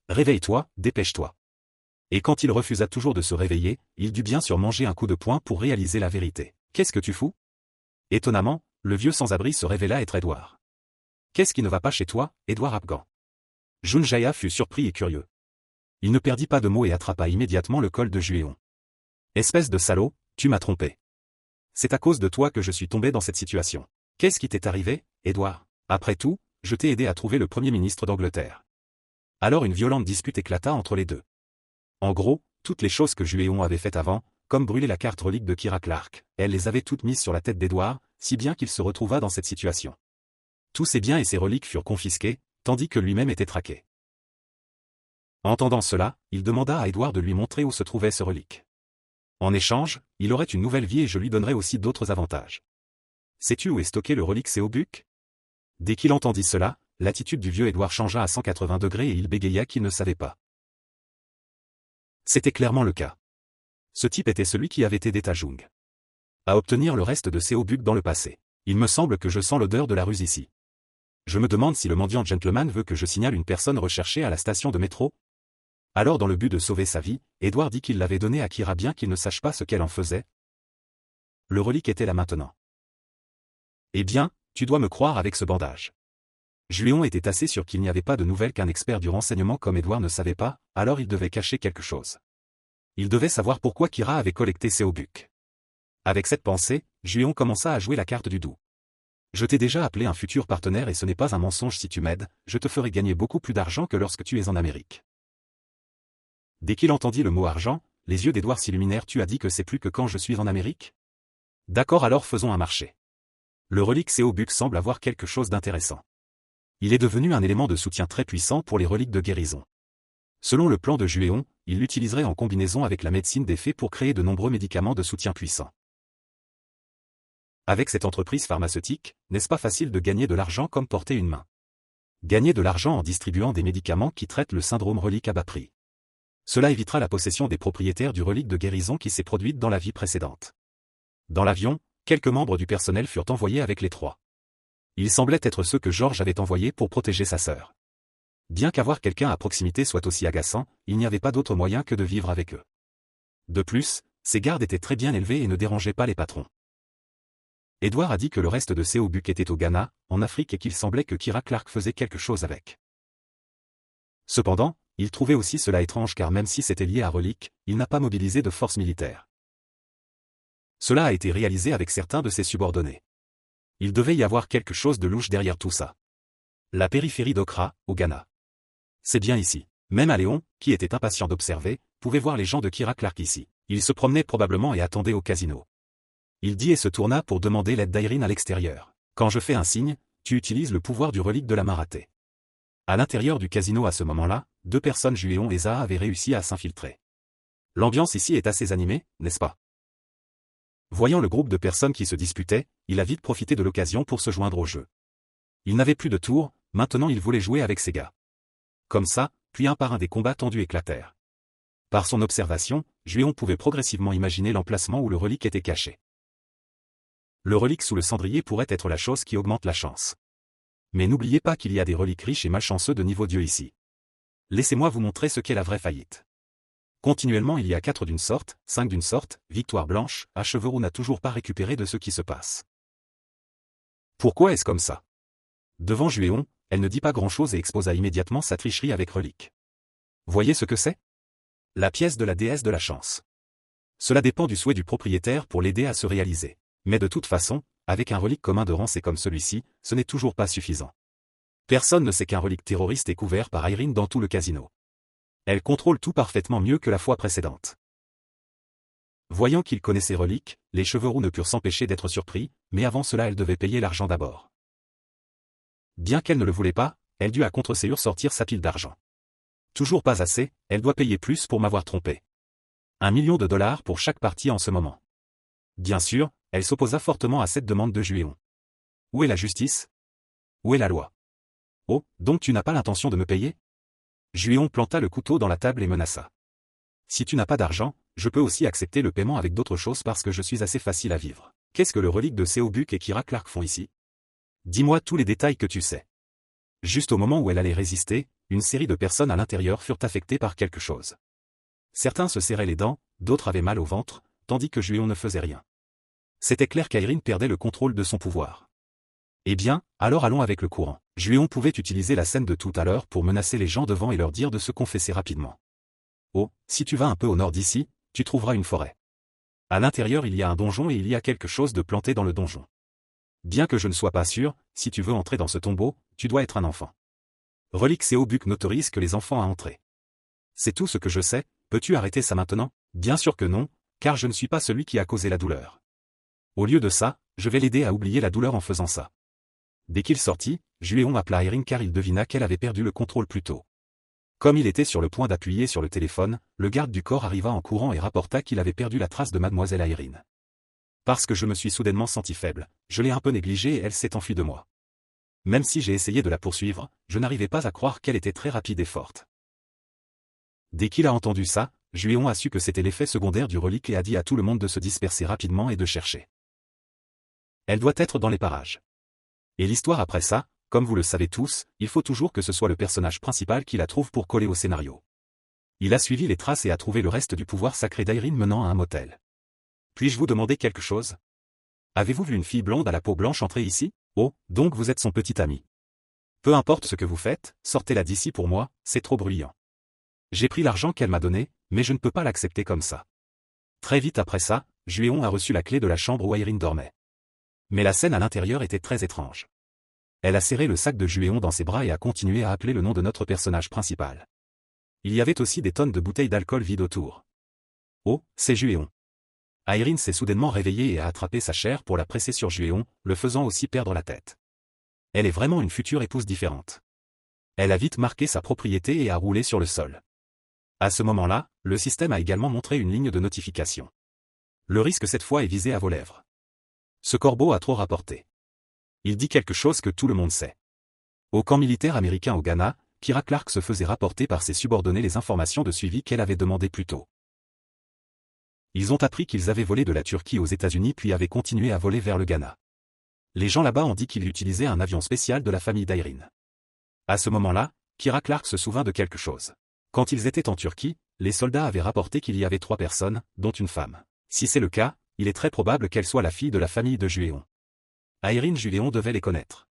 Réveille-toi, dépêche-toi. Et quand il refusa toujours de se réveiller, il dut bien sûr manger un coup de poing pour réaliser la vérité. Qu'est-ce que tu fous? Étonnamment, le vieux sans-abri se révéla être Edouard. Qu'est-ce qui ne va pas chez toi, Edouard Afghan? Junjaya fut surpris et curieux. Il ne perdit pas de mots et attrapa immédiatement le col de Juéon. Espèce de salaud, tu m'as trompé. C'est à cause de toi que je suis tombé dans cette situation. Qu'est-ce qui t'est arrivé, Edouard? Après tout, je t'ai aidé à trouver le Premier ministre d'Angleterre. Alors une violente dispute éclata entre les deux. En gros, toutes les choses que Juéon avait faites avant, comme brûler la carte relique de Kira Clark, elle les avait toutes mises sur la tête d'Edward, si bien qu'il se retrouva dans cette situation. Tous ses biens et ses reliques furent confisqués, tandis que lui-même était traqué. Entendant cela, il demanda à Edward de lui montrer où se trouvait ce relique. En échange, il aurait une nouvelle vie et je lui donnerais aussi d'autres avantages. Sais-tu où est stocké le relique Seobuk? Dès qu'il entendit cela, l'attitude du vieux Edward changea à 180 degrés et il bégaya qu'il ne savait pas. C'était clairement le cas. Ce type était celui qui avait aidé Tajung à obtenir le reste de Seobuk dans le passé. Il me semble que je sens l'odeur de la ruse ici. Je me demande si le mendiant gentleman veut que je signale une personne recherchée à la station de métro. Alors dans le but de sauver sa vie, Edward dit qu'il l'avait donnée à Kira bien qu'il ne sache pas ce qu'elle en faisait. Le relique était là maintenant. Eh bien, tu dois me croire avec ce bandage. Julion était assez sûr qu'il n'y avait pas de nouvelles qu'un expert du renseignement comme Edward ne savait pas, alors il devait cacher quelque chose. Il devait savoir pourquoi Kira avait collecté Seobuk. Avec cette pensée, Julion commença à jouer la carte du doux. Je t'ai déjà appelé un futur partenaire et ce n'est pas un mensonge si tu m'aides, je te ferai gagner beaucoup plus d'argent que lorsque tu es en Amérique. Dès qu'il entendit le mot argent, les yeux d'Edward s'illuminèrent. Tu as dit que c'est plus que quand je suis en Amérique? D'accord, alors faisons un marché. Le relique Seobuk semble avoir quelque chose d'intéressant. Il est devenu un élément de soutien très puissant pour les reliques de guérison. Selon le plan de Juéon, il l'utiliserait en combinaison avec la médecine des fées pour créer de nombreux médicaments de soutien puissants. Avec cette entreprise pharmaceutique, n'est-ce pas facile de gagner de l'argent comme porter une main? Gagner de l'argent en distribuant des médicaments qui traitent le syndrome relique à bas prix. Cela évitera la possession des propriétaires du relique de guérison qui s'est produite dans la vie précédente. Dans l'avion, quelques membres du personnel furent envoyés avec les trois. Ils semblaient être ceux que George avait envoyés pour protéger sa sœur. Bien qu'avoir quelqu'un à proximité soit aussi agaçant, il n'y avait pas d'autre moyen que de vivre avec eux. De plus, ces gardes étaient très bien élevés et ne dérangeaient pas les patrons. Edward a dit que le reste de Seobuk était au Ghana, en Afrique et qu'il semblait que Kira Clark faisait quelque chose avec. Cependant, il trouvait aussi cela étrange car même si c'était lié à Relique, il n'a pas mobilisé de force militaire. Cela a été réalisé avec certains de ses subordonnés. Il devait y avoir quelque chose de louche derrière tout ça. La périphérie d'Okra, au Ghana. C'est bien ici. Même Aléon, qui était impatient d'observer, pouvait voir les gens de Kira Clark ici. Il se promenait probablement et attendait au casino. Il dit et se tourna pour demander l'aide d'Irene à l'extérieur. Quand je fais un signe, tu utilises le pouvoir du relique de la main ratée. À l'intérieur du casino à ce moment-là, 2 personnes Juéon et Zaha avaient réussi à s'infiltrer. L'ambiance ici est assez animée, n'est-ce pas? Voyant le groupe de personnes qui se disputaient, il a vite profité de l'occasion pour se joindre au jeu. Il n'avait plus de tours, maintenant il voulait jouer avec ses gars. Comme ça, puis un par un des combats tendus éclatèrent. Par son observation, Juéon pouvait progressivement imaginer l'emplacement où le relique était caché. Le relique sous le cendrier pourrait être la chose qui augmente la chance. Mais n'oubliez pas qu'il y a des reliques riches et malchanceux de niveau Dieu ici. Laissez-moi vous montrer ce qu'est la vraie faillite. Continuellement il y a 4 d'une sorte, 5 d'une sorte, victoire blanche, Acheverou n'a toujours pas récupéré de ce qui se passe. Pourquoi est-ce comme ça? Devant Juéon, elle ne dit pas grand-chose et exposa immédiatement sa tricherie avec relique. Voyez ce que c'est? La pièce de la déesse de la chance. Cela dépend du souhait du propriétaire pour l'aider à se réaliser. Mais de toute façon, avec un relique commun de rancé comme celui-ci, ce n'est toujours pas suffisant. Personne ne sait qu'un relique terroriste est couvert par Irene dans tout le casino. Elle contrôle tout parfaitement mieux que la fois précédente. Voyant qu'il connaissait relique, les chevreaux ne purent s'empêcher d'être surpris, mais avant cela elle devait payer l'argent d'abord. Bien qu'elle ne le voulait pas, elle dut à contre-ségur sortir sa pile d'argent. Toujours pas assez, elle doit payer plus pour m'avoir trompé. $1 million pour chaque partie en ce moment. Bien sûr, elle s'opposa fortement à cette demande de Juéon. Où est la justice? Où est la loi? Oh, donc tu n'as pas l'intention de me payer? Juéon planta le couteau dans la table et menaça. Si tu n'as pas d'argent, je peux aussi accepter le paiement avec d'autres choses parce que je suis assez facile à vivre. Qu'est-ce que le relique de Seobuk et Kira Clark font ici? Dis-moi tous les détails que tu sais. Juste au moment où elle allait résister, une série de personnes à l'intérieur furent affectées par quelque chose. Certains se serraient les dents, d'autres avaient mal au ventre, tandis que Juéon ne faisait rien. C'était clair qu'Irene perdait le contrôle de son pouvoir. Eh bien, alors allons avec le courant. Juéon pouvait utiliser la scène de tout à l'heure pour menacer les gens devant et leur dire de se confesser rapidement. Oh, si tu vas un peu au nord d'ici, tu trouveras une forêt. À l'intérieur il y a un donjon et il y a quelque chose de planté dans le donjon. Bien que je ne sois pas sûr, si tu veux entrer dans ce tombeau, tu dois être un enfant. Relique Seobuk n'autorise que les enfants à entrer. C'est tout ce que je sais, peux-tu arrêter ça maintenant? Bien sûr que non, car je ne suis pas celui qui a causé la douleur. Au lieu de ça, je vais l'aider à oublier la douleur en faisant ça. Dès qu'il sortit, Juéon appela Irene car il devina qu'elle avait perdu le contrôle plus tôt. Comme il était sur le point d'appuyer sur le téléphone, le garde du corps arriva en courant et rapporta qu'il avait perdu la trace de mademoiselle Irene. Parce que je me suis soudainement senti faible, je l'ai un peu négligée et elle s'est enfuie de moi. Même si j'ai essayé de la poursuivre, je n'arrivais pas à croire qu'elle était très rapide et forte. Dès qu'il a entendu ça, Juéon a su que c'était l'effet secondaire du relique et a dit à tout le monde de se disperser rapidement et de chercher. Elle doit être dans les parages. Et l'histoire après ça, comme vous le savez tous, il faut toujours que ce soit le personnage principal qui la trouve pour coller au scénario. Il a suivi les traces et a trouvé le reste du pouvoir sacré d'Irene menant à un motel. Puis-je vous demander quelque chose? Avez-vous vu une fille blonde à la peau blanche entrer ici? Oh, donc vous êtes son petit ami. Peu importe ce que vous faites, sortez-la d'ici pour moi, c'est trop bruyant. J'ai pris l'argent qu'elle m'a donné, mais je ne peux pas l'accepter comme ça. Très vite après ça, Juéon a reçu la clé de la chambre où Irene dormait. Mais la scène à l'intérieur était très étrange. Elle a serré le sac de Juéon dans ses bras et a continué à appeler le nom de notre personnage principal. Il y avait aussi des tonnes de bouteilles d'alcool vides autour. Oh, c'est Juéon. Irene s'est soudainement réveillée et a attrapé sa chair pour la presser sur Juéon, le faisant aussi perdre la tête. Elle est vraiment une future épouse différente. Elle a vite marqué sa propriété et a roulé sur le sol. À ce moment-là, le système a également montré une ligne de notification. Le risque cette fois est visé à vos lèvres. Ce corbeau a trop rapporté. Il dit quelque chose que tout le monde sait. Au camp militaire américain au Ghana, Kira Clark se faisait rapporter par ses subordonnés les informations de suivi qu'elle avait demandées plus tôt. Ils ont appris qu'ils avaient volé de la Turquie aux États-Unis puis avaient continué à voler vers le Ghana. Les gens là-bas ont dit qu'ils utilisaient un avion spécial de la famille d'Irene. À ce moment-là, Kira Clark se souvint de quelque chose. Quand ils étaient en Turquie, les soldats avaient rapporté qu'il y avait 3 personnes, dont une femme. Si c'est le cas, il est très probable qu'elle soit la fille de la famille de Juéon. Irene Juéon devait les connaître.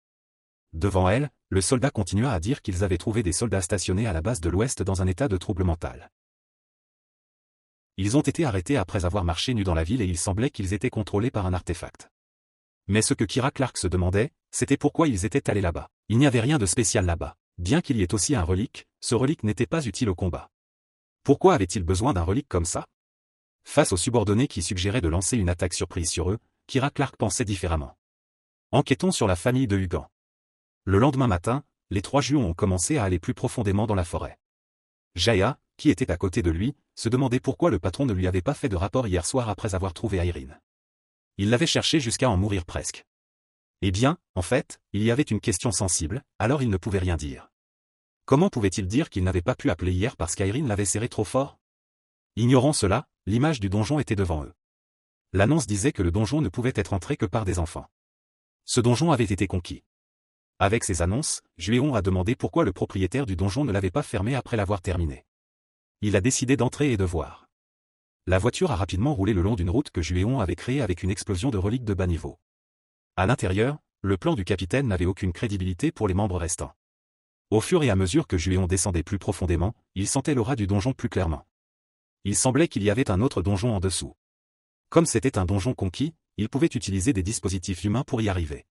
Devant elle, le soldat continua à dire qu'ils avaient trouvé des soldats stationnés à la base de l'Ouest dans un état de trouble mental. Ils ont été arrêtés après avoir marché nus dans la ville et il semblait qu'ils étaient contrôlés par un artefact. Mais ce que Kira Clark se demandait, c'était pourquoi ils étaient allés là-bas. Il n'y avait rien de spécial là-bas. Bien qu'il y ait aussi un relique, ce relique n'était pas utile au combat. Pourquoi avait-il besoin d'un relique comme ça? Face aux subordonnés qui suggéraient de lancer une attaque surprise sur eux, Kira Clark pensait différemment. Enquêtons sur la famille de Hugan. Le lendemain matin, les 3 Juéon ont commencé à aller plus profondément dans la forêt. Jaya, qui était à côté de lui, se demandait pourquoi le patron ne lui avait pas fait de rapport hier soir après avoir trouvé Irene. Il l'avait cherché jusqu'à en mourir presque. Eh bien, en fait, il y avait une question sensible, alors il ne pouvait rien dire. Comment pouvait-il dire qu'il n'avait pas pu appeler hier parce qu'Irene l'avait serré trop fort? Ignorant cela, l'image du donjon était devant eux. L'annonce disait que le donjon ne pouvait être entré que par des enfants. Ce donjon avait été conquis. Avec ces annonces, Juéon a demandé pourquoi le propriétaire du donjon ne l'avait pas fermé après l'avoir terminé. Il a décidé d'entrer et de voir. La voiture a rapidement roulé le long d'une route que Juéon avait créée avec une explosion de reliques de bas niveau. À l'intérieur, le plan du capitaine n'avait aucune crédibilité pour les membres restants. Au fur et à mesure que Juéon descendait plus profondément, il sentait l'aura du donjon plus clairement. Il semblait qu'il y avait un autre donjon en dessous. Comme c'était un donjon conquis, il pouvait utiliser des dispositifs humains pour y arriver.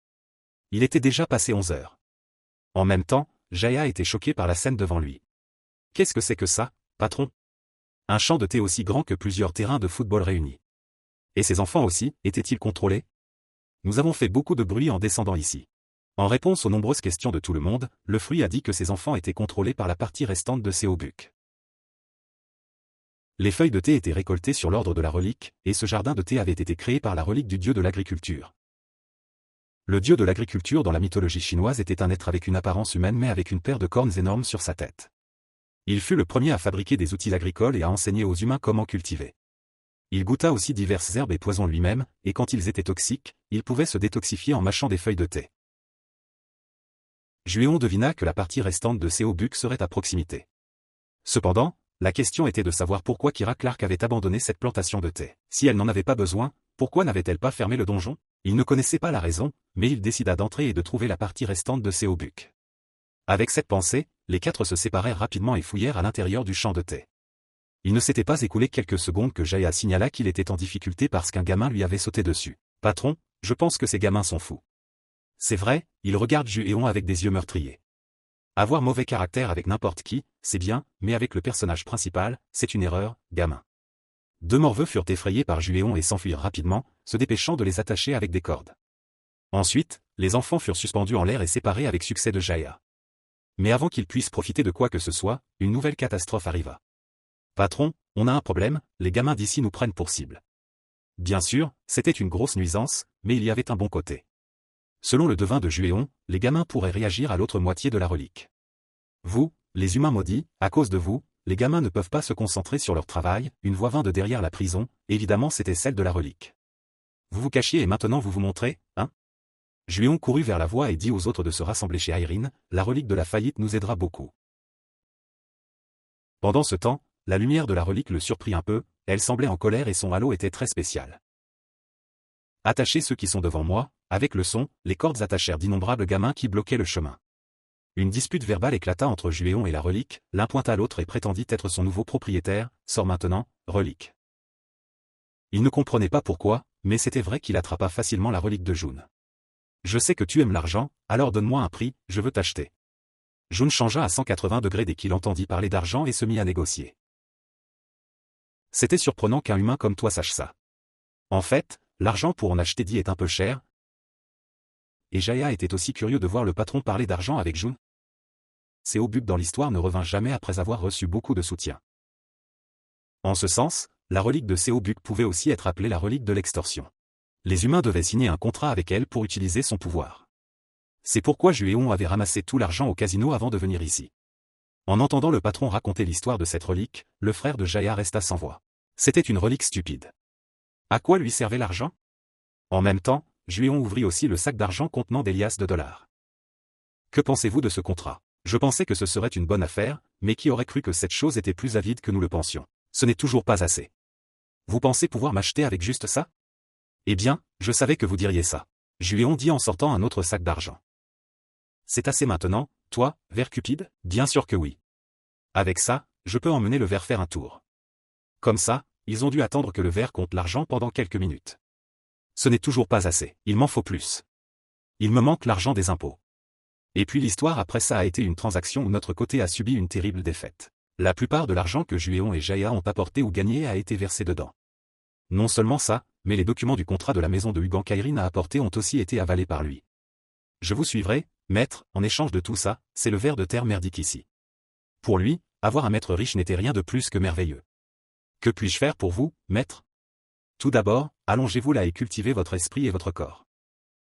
Il était déjà passé 11 heures. En même temps, Jaya était choqué par la scène devant lui. Qu'est-ce que c'est que ça, patron? Un champ de thé aussi grand que plusieurs terrains de football réunis. Et ses enfants aussi, étaient-ils contrôlés? Nous avons fait beaucoup de bruit en descendant ici. En réponse aux nombreuses questions de tout le monde, le fruit a dit que ses enfants étaient contrôlés par la partie restante de Seobuk. Les feuilles de thé étaient récoltées sur l'ordre de la relique, et ce jardin de thé avait été créé par la relique du dieu de l'agriculture. Le dieu de l'agriculture dans la mythologie chinoise était un être avec une apparence humaine mais avec une paire de cornes énormes sur sa tête. Il fut le premier à fabriquer des outils agricoles et à enseigner aux humains comment cultiver. Il goûta aussi diverses herbes et poisons lui-même, et quand ils étaient toxiques, il pouvait se détoxifier en mâchant des feuilles de thé. Juéon devina que la partie restante de Seobuk serait à proximité. Cependant, la question était de savoir pourquoi Kira Clark avait abandonné cette plantation de thé. Si elle n'en avait pas besoin, pourquoi n'avait-elle pas fermé le donjon? Il ne connaissait pas la raison, mais il décida d'entrer et de trouver la partie restante de Seobuk. Avec cette pensée, les 4 se séparèrent rapidement et fouillèrent à l'intérieur du champ de thé. Il ne s'était pas écoulé quelques secondes que Jaya signala qu'il était en difficulté parce qu'un gamin lui avait sauté dessus. « Patron, je pense que ces gamins sont fous. » C'est vrai, il regarde Juéon avec des yeux meurtriers. Avoir mauvais caractère avec n'importe qui, c'est bien, mais avec le personnage principal, c'est une erreur, gamin. Deux morveux furent effrayés par Juéon et s'enfuirent rapidement, se dépêchant de les attacher avec des cordes. Ensuite, les enfants furent suspendus en l'air et séparés avec succès de Jaya. Mais avant qu'ils puissent profiter de quoi que ce soit, une nouvelle catastrophe arriva. Patron, on a un problème, les gamins d'ici nous prennent pour cible. Bien sûr, c'était une grosse nuisance, mais il y avait un bon côté. Selon le devin de Juéon, les gamins pourraient réagir à l'autre moitié de la relique. Vous, les humains maudits, à cause de vous, les gamins ne peuvent pas se concentrer sur leur travail, une voix vint de derrière la prison, évidemment c'était celle de la relique. Vous vous cachiez et maintenant vous vous montrez, hein? Juéon courut vers la voix et dit aux autres de se rassembler chez Irene, la relique de la faillite nous aidera beaucoup. Pendant ce temps, la lumière de la relique le surprit un peu, elle semblait en colère et son halo était très spécial. Attachez ceux qui sont devant moi, avec le son, les cordes attachèrent d'innombrables gamins qui bloquaient le chemin. Une dispute verbale éclata entre Juéon et la relique, l'un pointa l'autre et prétendit être son nouveau propriétaire, sors maintenant, relique. Il ne comprenait pas pourquoi, mais c'était vrai qu'il attrapa facilement la relique de June. Je sais que tu aimes l'argent, alors donne-moi un prix, je veux t'acheter. June changea à 180 degrés dès qu'il entendit parler d'argent et se mit à négocier. C'était surprenant qu'un humain comme toi sache ça. En fait, l'argent pour en acheter dit est un peu cher. Et Jaya était aussi curieux de voir le patron parler d'argent avec June. Seobuk dans l'histoire ne revint jamais après avoir reçu beaucoup de soutien. En ce sens, la relique de Seobuk pouvait aussi être appelée la relique de l'extorsion. Les humains devaient signer un contrat avec elle pour utiliser son pouvoir. C'est pourquoi Juéon avait ramassé tout l'argent au casino avant de venir ici. En entendant le patron raconter l'histoire de cette relique, le frère de Jaya resta sans voix. C'était une relique stupide. À quoi lui servait l'argent? En même temps, Juéon ouvrit aussi le sac d'argent contenant des liasses de dollars. Que pensez-vous de ce contrat? Je pensais que ce serait une bonne affaire, mais qui aurait cru que cette chose était plus avide que nous le pensions? Ce n'est toujours pas assez. Vous pensez pouvoir m'acheter avec juste ça? Eh bien, je savais que vous diriez ça. Juéon dit en sortant un autre sac d'argent. C'est assez maintenant, toi, ver Cupide? Bien sûr que oui. Avec ça, je peux emmener le ver faire un tour. Comme ça, ils ont dû attendre que le ver compte l'argent pendant quelques minutes. Ce n'est toujours pas assez, il m'en faut plus. Il me manque l'argent des impôts. Et puis l'histoire après ça a été une transaction où notre côté a subi une terrible défaite. La plupart de l'argent que Juéon et Jaya ont apporté ou gagné a été versé dedans. Non seulement ça, mais les documents du contrat de la maison de Hugan qu'Irene a apporté ont aussi été avalés par lui. Je vous suivrai, maître, en échange de tout ça, c'est le ver de terre merdique ici. Pour lui, avoir un maître riche n'était rien de plus que merveilleux. Que puis-je faire pour vous, maître? Tout d'abord, allongez-vous là et cultivez votre esprit et votre corps.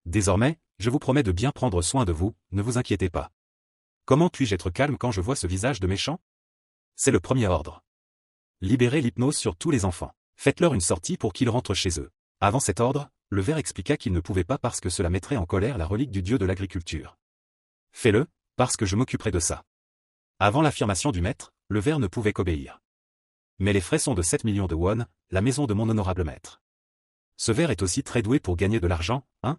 Désormais, je vous promets de bien prendre soin de vous, ne vous inquiétez pas. Comment puis-je être calme quand je vois ce visage de méchant? C'est le premier ordre. Libérez l'hypnose sur tous les enfants. Faites-leur une sortie pour qu'ils rentrent chez eux. Avant cet ordre, le ver expliqua qu'il ne pouvait pas parce que cela mettrait en colère la relique du dieu de l'agriculture. Fais-le, parce que je m'occuperai de ça. Avant l'affirmation du maître, le ver ne pouvait qu'obéir. Mais les frais sont de 7 millions de won, la maison de mon honorable maître. Ce ver est aussi très doué pour gagner de l'argent, hein?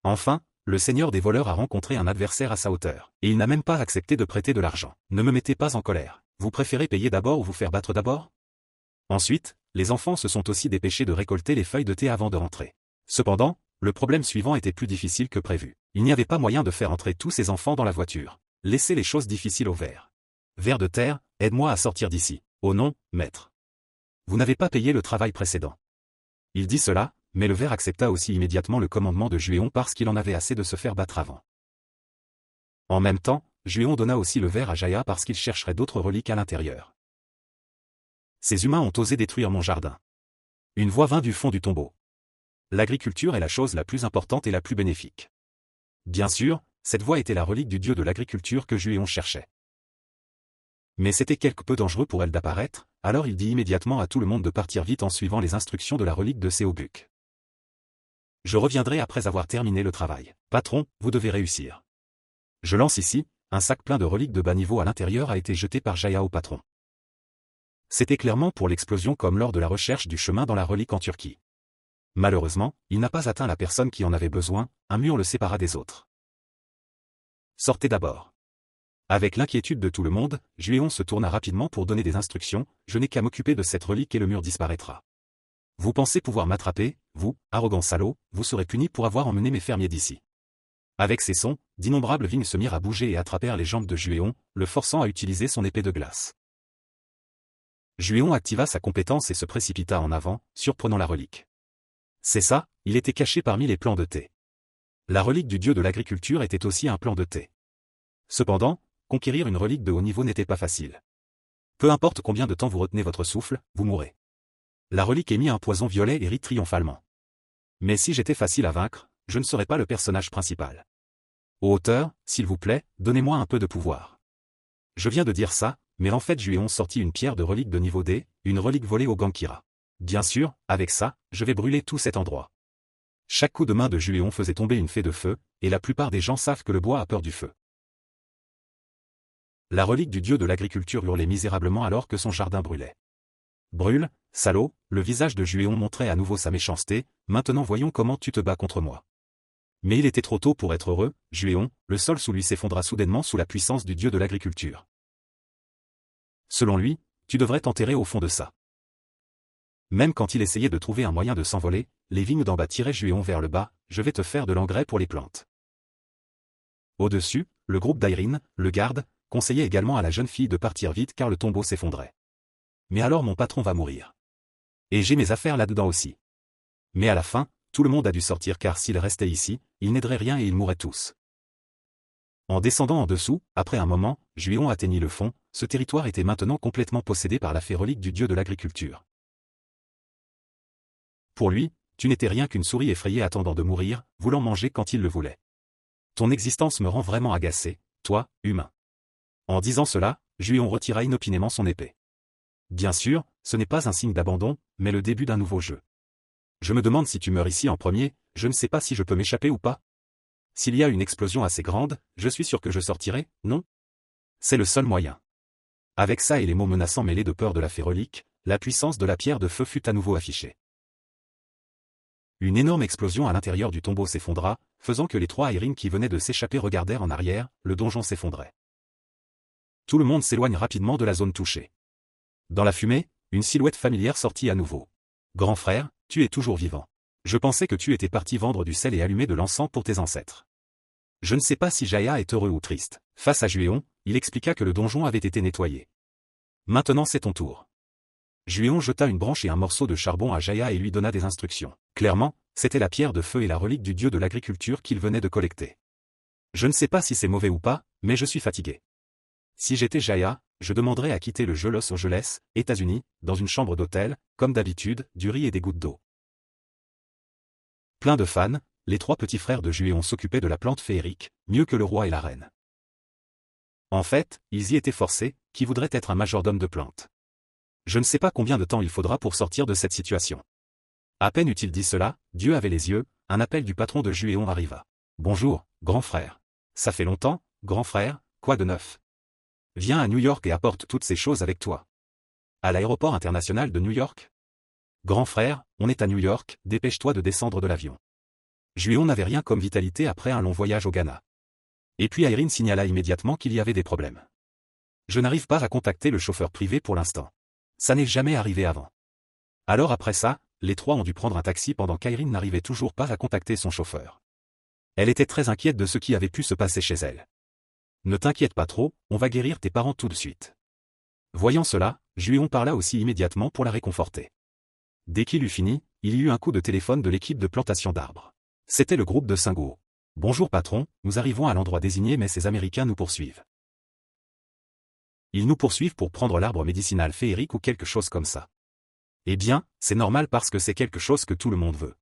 Enfin, le seigneur des voleurs a rencontré un adversaire à sa hauteur, et il n'a même pas accepté de prêter de l'argent. Ne me mettez pas en colère. Vous préférez payer d'abord ou vous faire battre d'abord? Ensuite, les enfants se sont aussi dépêchés de récolter les feuilles de thé avant de rentrer. Cependant, le problème suivant était plus difficile que prévu. Il n'y avait pas moyen de faire entrer tous ces enfants dans la voiture. Laissez les choses difficiles au ver. Ver de terre, aide-moi à sortir d'ici. Oh non, maître. Vous n'avez pas payé le travail précédent. Il dit cela, mais le ver accepta aussi immédiatement le commandement de Juéon parce qu'il en avait assez de se faire battre avant. En même temps, Juéon donna aussi le ver à Jaya parce qu'il chercherait d'autres reliques à l'intérieur. Ces humains ont osé détruire mon jardin. Une voix vint du fond du tombeau. L'agriculture est la chose la plus importante et la plus bénéfique. Bien sûr, cette voix était la relique du dieu de l'agriculture que Juéon cherchait. Mais c'était quelque peu dangereux pour elle d'apparaître, alors il dit immédiatement à tout le monde de partir vite en suivant les instructions de la relique de Seobuk. Je reviendrai après avoir terminé le travail. Patron, vous devez réussir. Je lance ici, un sac plein de reliques de bas niveau à l'intérieur a été jeté par Jaya au patron. C'était clairement pour l'explosion comme lors de la recherche du chemin dans la relique en Turquie. Malheureusement, il n'a pas atteint la personne qui en avait besoin, un mur le sépara des autres. Sortez d'abord. Avec l'inquiétude de tout le monde, Juéon se tourna rapidement pour donner des instructions, je n'ai qu'à m'occuper de cette relique et le mur disparaîtra. Vous pensez pouvoir m'attraper, vous, arrogant salaud, vous serez puni pour avoir emmené mes fermiers d'ici. Avec ces sons, d'innombrables vignes se mirent à bouger et attrapèrent les jambes de Juéon, le forçant à utiliser son épée de glace. Juéon activa sa compétence et se précipita en avant, surprenant la relique. C'est ça, il était caché parmi les plants de thé. La relique du dieu de l'agriculture était aussi un plant de thé. Cependant, conquérir une relique de haut niveau n'était pas facile. Peu importe combien de temps vous retenez votre souffle, vous mourrez. La relique émit un poison violet et rit triomphalement. Mais si j'étais facile à vaincre, je ne serais pas le personnage principal. Ô auteur, s'il vous plaît, donnez-moi un peu de pouvoir. Je viens de dire ça, mais en fait Juéon sortit une pierre de relique de niveau D, une relique volée au Gankira. Bien sûr, avec ça, je vais brûler tout cet endroit. Chaque coup de main de Juéon faisait tomber une fée de feu, et la plupart des gens savent que le bois a peur du feu. La relique du dieu de l'agriculture hurlait misérablement alors que son jardin brûlait. Brûle, salaud, le visage de Juéon montrait à nouveau sa méchanceté, maintenant voyons comment tu te bats contre moi. Mais il était trop tôt pour être heureux, Juéon, le sol sous lui s'effondra soudainement sous la puissance du dieu de l'agriculture. Selon lui, tu devrais t'enterrer au fond de ça. Même quand il essayait de trouver un moyen de s'envoler, les vignes d'en bas tiraient Juéon vers le bas, je vais te faire de l'engrais pour les plantes. Au-dessus, le groupe d'Airine, le garde, conseillait également à la jeune fille de partir vite car le tombeau s'effondrait. Mais alors mon patron va mourir. Et j'ai mes affaires là-dedans aussi. Mais à la fin, tout le monde a dû sortir car s'il restait ici, il n'aiderait rien et ils mourraient tous. En descendant en dessous, après un moment, Juéon atteignit le fond, ce territoire était maintenant complètement possédé par la fée relique du dieu de l'agriculture. Pour lui, tu n'étais rien qu'une souris effrayée attendant de mourir, voulant manger quand il le voulait. Ton existence me rend vraiment agacé, toi, humain. En disant cela, Juéon retira inopinément son épée. Bien sûr, ce n'est pas un signe d'abandon, mais le début d'un nouveau jeu. Je me demande si tu meurs ici en premier, je ne sais pas si je peux m'échapper ou pas. S'il y a une explosion assez grande, je suis sûr que je sortirai, non? C'est le seul moyen. Avec ça et les mots menaçants mêlés de peur de la fée relique, la puissance de la pierre de feu fut à nouveau affichée. Une énorme explosion à l'intérieur du tombeau s'effondra, faisant que les trois Airines qui venaient de s'échapper regardèrent en arrière, le donjon s'effondrait. Tout le monde s'éloigne rapidement de la zone touchée. Dans la fumée, une silhouette familière sortit à nouveau. Grand frère, tu es toujours vivant. Je pensais que tu étais parti vendre du sel et allumer de l'encens pour tes ancêtres. Je ne sais pas si Jaya est heureux ou triste. Face à Juéon, il expliqua que le donjon avait été nettoyé. Maintenant c'est ton tour. Juéon jeta une branche et un morceau de charbon à Jaya et lui donna des instructions. Clairement, c'était la pierre de feu et la relique du dieu de l'agriculture qu'il venait de collecter. Je ne sais pas si c'est mauvais ou pas, mais je suis fatigué. Si j'étais Jaya, je demanderais à quitter le Los Angeles, États-Unis, dans une chambre d'hôtel, comme d'habitude, du riz et des gouttes d'eau. Plein de fans, les trois petits frères de Juéon s'occupaient de la plante féerique, mieux que le roi et la reine. En fait, ils y étaient forcés, qui voudrait être un majordome de plantes. Je ne sais pas combien de temps il faudra pour sortir de cette situation. À peine eut-il dit cela, Dieu avait les yeux, un appel du patron de Juéon arriva. Bonjour, grand frère. Ça fait longtemps, grand frère, quoi de neuf? Viens à New York et apporte toutes ces choses avec toi. À l'aéroport international de New York? Grand frère, on est à New York, dépêche-toi de descendre de l'avion. Juéon n'avait rien comme vitalité après un long voyage au Ghana. Et puis Airine signala immédiatement qu'il y avait des problèmes. Je n'arrive pas à contacter le chauffeur privé pour l'instant. Ça n'est jamais arrivé avant. Alors après ça, les trois ont dû prendre un taxi pendant qu'Airine n'arrivait toujours pas à contacter son chauffeur. Elle était très inquiète de ce qui avait pu se passer chez elle. Ne t'inquiète pas trop, on va guérir tes parents tout de suite. Voyant cela, Juéon parla aussi immédiatement pour la réconforter. Dès qu'il eut fini, il y eut un coup de téléphone de l'équipe de plantation d'arbres. C'était le groupe de Singo. Bonjour patron, nous arrivons à l'endroit désigné mais ces Américains nous poursuivent. Ils nous poursuivent pour prendre l'arbre médicinal féerique ou quelque chose comme ça. Eh bien, c'est normal parce que c'est quelque chose que tout le monde veut.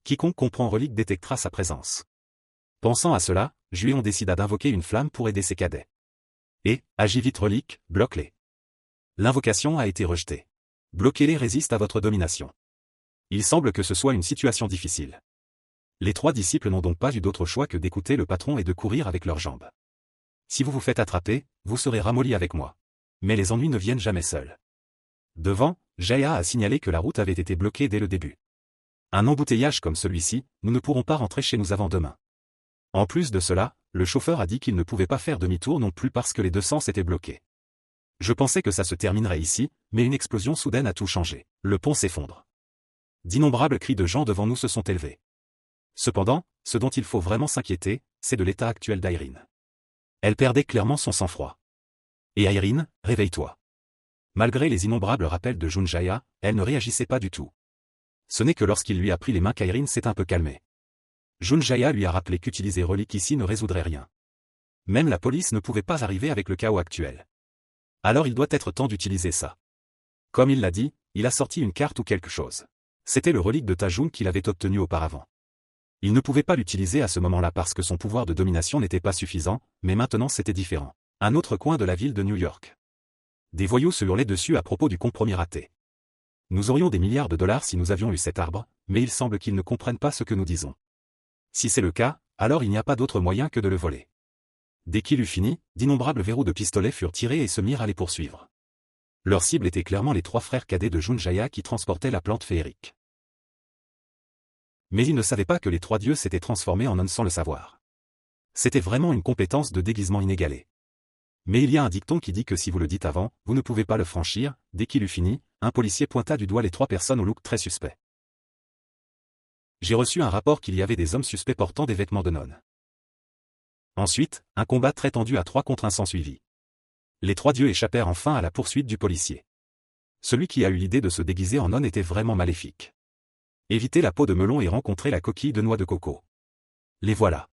Quiconque comprend relique détectera sa présence. Pensant à cela, Juéon décida d'invoquer une flamme pour aider ses cadets. Et, agis vite relique, bloque-les. L'invocation a été rejetée. Bloquez-les résiste à votre domination. Il semble que ce soit une situation difficile. Les trois disciples n'ont donc pas eu d'autre choix que d'écouter le patron et de courir avec leurs jambes. Si vous vous faites attraper, vous serez ramollis avec moi. Mais les ennuis ne viennent jamais seuls. Devant, Jaya a signalé que la route avait été bloquée dès le début. Un embouteillage comme celui-ci, nous ne pourrons pas rentrer chez nous avant demain. En plus de cela, le chauffeur a dit qu'il ne pouvait pas faire demi-tour non plus parce que les deux sens étaient bloqués. Je pensais que ça se terminerait ici, mais une explosion soudaine a tout changé. Le pont s'effondre. D'innombrables cris de gens devant nous se sont élevés. Cependant, ce dont il faut vraiment s'inquiéter, c'est de l'état actuel d'Irene. Elle perdait clairement son sang-froid. Et Irene, réveille-toi. Malgré les innombrables rappels de Junjaya, elle ne réagissait pas du tout. Ce n'est que lorsqu'il lui a pris les mains qu'Irene s'est un peu calmée. Junjaya lui a rappelé qu'utiliser relique ici ne résoudrait rien. Même la police ne pouvait pas arriver avec le chaos actuel. Alors il doit être temps d'utiliser ça. Comme il l'a dit, il a sorti une carte ou quelque chose. C'était le relique de Tajun qu'il avait obtenu auparavant. Il ne pouvait pas l'utiliser à ce moment-là parce que son pouvoir de domination n'était pas suffisant, mais maintenant c'était différent. Un autre coin de la ville de New York. Des voyous se hurlaient dessus à propos du compromis raté. Nous aurions des milliards de dollars si nous avions eu cet arbre, mais il semble qu'ils ne comprennent pas ce que nous disons. Si c'est le cas, alors il n'y a pas d'autre moyen que de le voler. Dès qu'il eut fini, d'innombrables verrous de pistolet furent tirés et se mirent à les poursuivre. Leur cible était clairement les 3 frères cadets de Junjaya qui transportaient la plante féerique. Mais ils ne savaient pas que les 3 dieux s'étaient transformés en ânes sans le savoir. C'était vraiment une compétence de déguisement inégalée. Mais il y a un dicton qui dit que si vous le dites avant, vous ne pouvez pas le franchir. Dès qu'il eut fini, un policier pointa du doigt les 3 personnes au look très suspect. J'ai reçu un rapport qu'il y avait des hommes suspects portant des vêtements de nonnes. Ensuite, un combat très tendu à 3 contre 1 s'ensuivit. Les 3 dieux échappèrent enfin à la poursuite du policier. Celui qui a eu l'idée de se déguiser en nonne était vraiment maléfique. Éviter la peau de melon et rencontrer la coquille de noix de coco. Les voilà.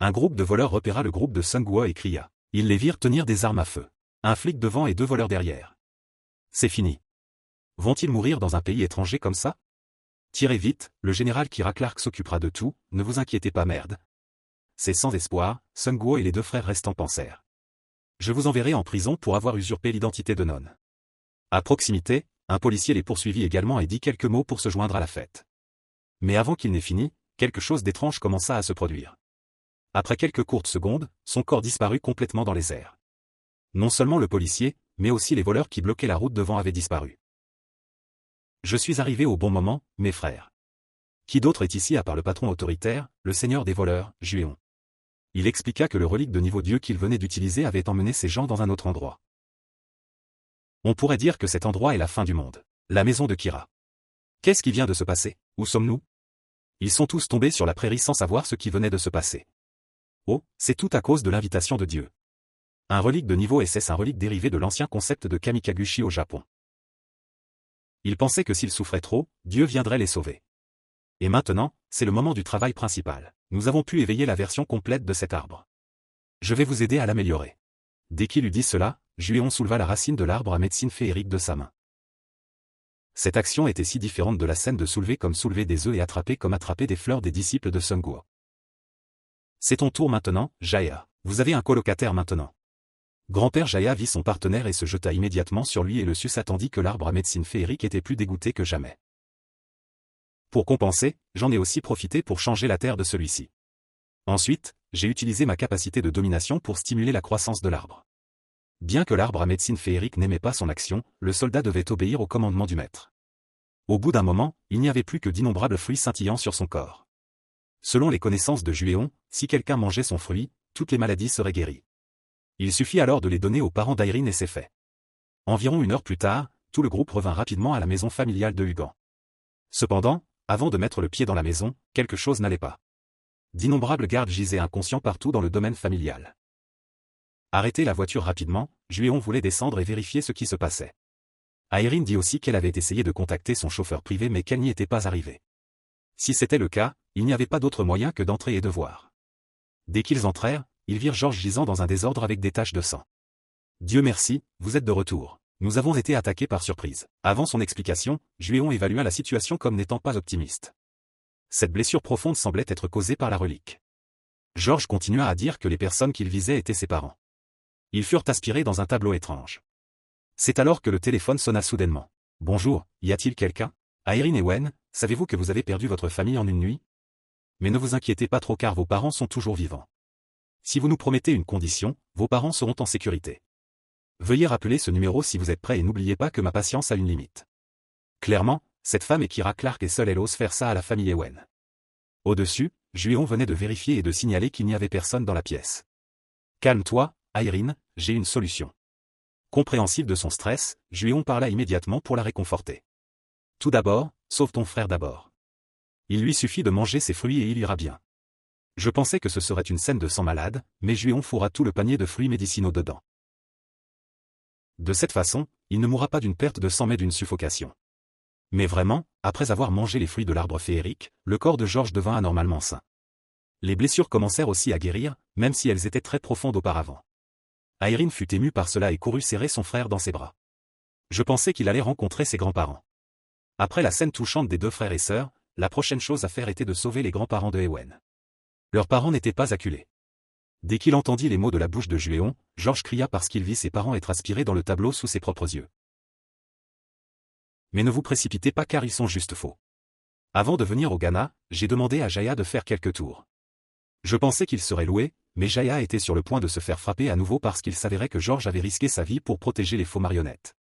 Un groupe de voleurs repéra le groupe de Sun Guo et cria. Ils les virent tenir des armes à feu. Un flic devant et 2 voleurs derrière. C'est fini. Vont-ils mourir dans un pays étranger comme ça? Tirez vite, le général Kira Clark s'occupera de tout, ne vous inquiétez pas merde. C'est sans espoir, Sun Guo et les 2 frères restants pensèrent. Je vous enverrai en prison pour avoir usurpé l'identité de nonne. À proximité, un policier les poursuivit également et dit quelques mots pour se joindre à la fête. Mais avant qu'il n'ait fini, quelque chose d'étrange commença à se produire. Après quelques courtes secondes, son corps disparut complètement dans les airs. Non seulement le policier, mais aussi les voleurs qui bloquaient la route devant avaient disparu. Je suis arrivé au bon moment, mes frères. Qui d'autre est ici à part le patron autoritaire, le seigneur des voleurs, Juéon. Il expliqua que le relique de niveau Dieu qu'il venait d'utiliser avait emmené ces gens dans un autre endroit. On pourrait dire que cet endroit est la fin du monde. La maison de Kira. Qu'est-ce qui vient de se passer? Où sommes-nous? Ils sont tous tombés sur la prairie sans savoir ce qui venait de se passer. Oh, c'est tout à cause de l'invitation de Dieu. Un relique de niveau SS, un relique dérivé de l'ancien concept de Kamikaguchi au Japon. Ils pensaient que s'ils souffraient trop, Dieu viendrait les sauver. Et maintenant, c'est le moment du travail principal. Nous avons pu éveiller la version complète de cet arbre. Je vais vous aider à l'améliorer. Dès qu'il eut dit cela, Juéon souleva la racine de l'arbre à médecine féerique de sa main. Cette action était si différente de la scène de soulever comme soulever des œufs et attraper comme attraper des fleurs des disciples de Sun Guo. C'est ton tour maintenant, Jaya. Vous avez un colocataire maintenant. Grand-père Jaya vit son partenaire et se jeta immédiatement sur lui et le suça tandis que l'arbre à médecine féerique était plus dégoûté que jamais. Pour compenser, j'en ai aussi profité pour changer la terre de celui-ci. Ensuite, j'ai utilisé ma capacité de domination pour stimuler la croissance de l'arbre. Bien que l'arbre à médecine féerique n'aimait pas son action, le soldat devait obéir au commandement du maître. Au bout d'un moment, il n'y avait plus que d'innombrables fruits scintillants sur son corps. Selon les connaissances de Juéon, si quelqu'un mangeait son fruit, toutes les maladies seraient guéries. Il suffit alors de les donner aux parents d'Irene et c'est fait. Environ 1 heure plus tard, tout le groupe revint rapidement à la maison familiale de Hugan. Cependant, avant de mettre le pied dans la maison, quelque chose n'allait pas. D'innombrables gardes gisaient inconscients partout dans le domaine familial. Arrêtez la voiture rapidement, Juéon voulait descendre et vérifier ce qui se passait. Irene dit aussi qu'elle avait essayé de contacter son chauffeur privé mais qu'elle n'y était pas arrivée. Si c'était le cas, il n'y avait pas d'autre moyen que d'entrer et de voir. Dès qu'ils entrèrent, ils virent Georges gisant dans un désordre avec des taches de sang. Dieu merci, vous êtes de retour. Nous avons été attaqués par surprise. Avant son explication, Juéon évalua la situation comme n'étant pas optimiste. Cette blessure profonde semblait être causée par la relique. Georges continua à dire que les personnes qu'il visait étaient ses parents. Ils furent aspirés dans un tableau étrange. C'est alors que le téléphone sonna soudainement. Bonjour, y a-t-il quelqu'un? Irene et Wen, savez-vous que vous avez perdu votre famille en une nuit? Mais ne vous inquiétez pas trop car vos parents sont toujours vivants. Si vous nous promettez une condition, vos parents seront en sécurité. Veuillez rappeler ce numéro si vous êtes prêt et n'oubliez pas que ma patience a une limite. Clairement, cette femme est Kira Clark et seule elle ose faire ça à la famille Ewen. Au-dessus, Juéon venait de vérifier et de signaler qu'il n'y avait personne dans la pièce. Calme-toi, Irene, j'ai une solution. Compréhensif de son stress, Juéon parla immédiatement pour la réconforter. Tout d'abord, sauve ton frère d'abord. Il lui suffit de manger ses fruits et il ira bien. Je pensais que ce serait une scène de sang malade, mais Juéon fourra tout le panier de fruits médicinaux dedans. De cette façon, il ne mourra pas d'une perte de sang mais d'une suffocation. Mais vraiment, après avoir mangé les fruits de l'arbre féerique, le corps de George devint anormalement sain. Les blessures commencèrent aussi à guérir, même si elles étaient très profondes auparavant. Aeryn fut émue par cela et courut serrer son frère dans ses bras. Je pensais qu'il allait rencontrer ses grands-parents. Après la scène touchante des deux frères et sœurs, la prochaine chose à faire était de sauver les grands-parents de Ewen. Leurs parents n'étaient pas acculés. Dès qu'il entendit les mots de la bouche de Juéon, George cria parce qu'il vit ses parents être aspirés dans le tableau sous ses propres yeux. Mais ne vous précipitez pas car ils sont juste faux. Avant de venir au Ghana, j'ai demandé à Jaya de faire quelques tours. Je pensais qu'il serait loué, mais Jaya était sur le point de se faire frapper à nouveau parce qu'il s'avérait que George avait risqué sa vie pour protéger les faux marionnettes.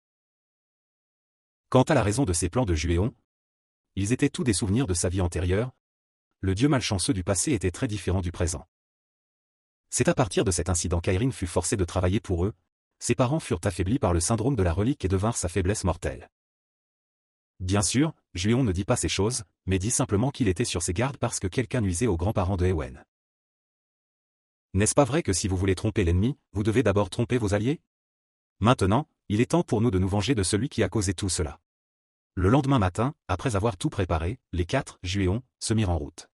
Quant à la raison de ces plans de Juéon, ils étaient tous des souvenirs de sa vie antérieure. Le dieu malchanceux du passé était très différent du présent. C'est à partir de cet incident qu'Aeryn fut forcée de travailler pour eux. Ses parents furent affaiblis par le syndrome de la relique et devinrent sa faiblesse mortelle. Bien sûr, Juéon ne dit pas ces choses, mais dit simplement qu'il était sur ses gardes parce que quelqu'un nuisait aux grands-parents de Ewen. N'est-ce pas vrai que si vous voulez tromper l'ennemi, vous devez d'abord tromper vos alliés? Maintenant, il est temps pour nous de nous venger de celui qui a causé tout cela. Le lendemain matin, après avoir tout préparé, les 4 Juéon se mirent en route.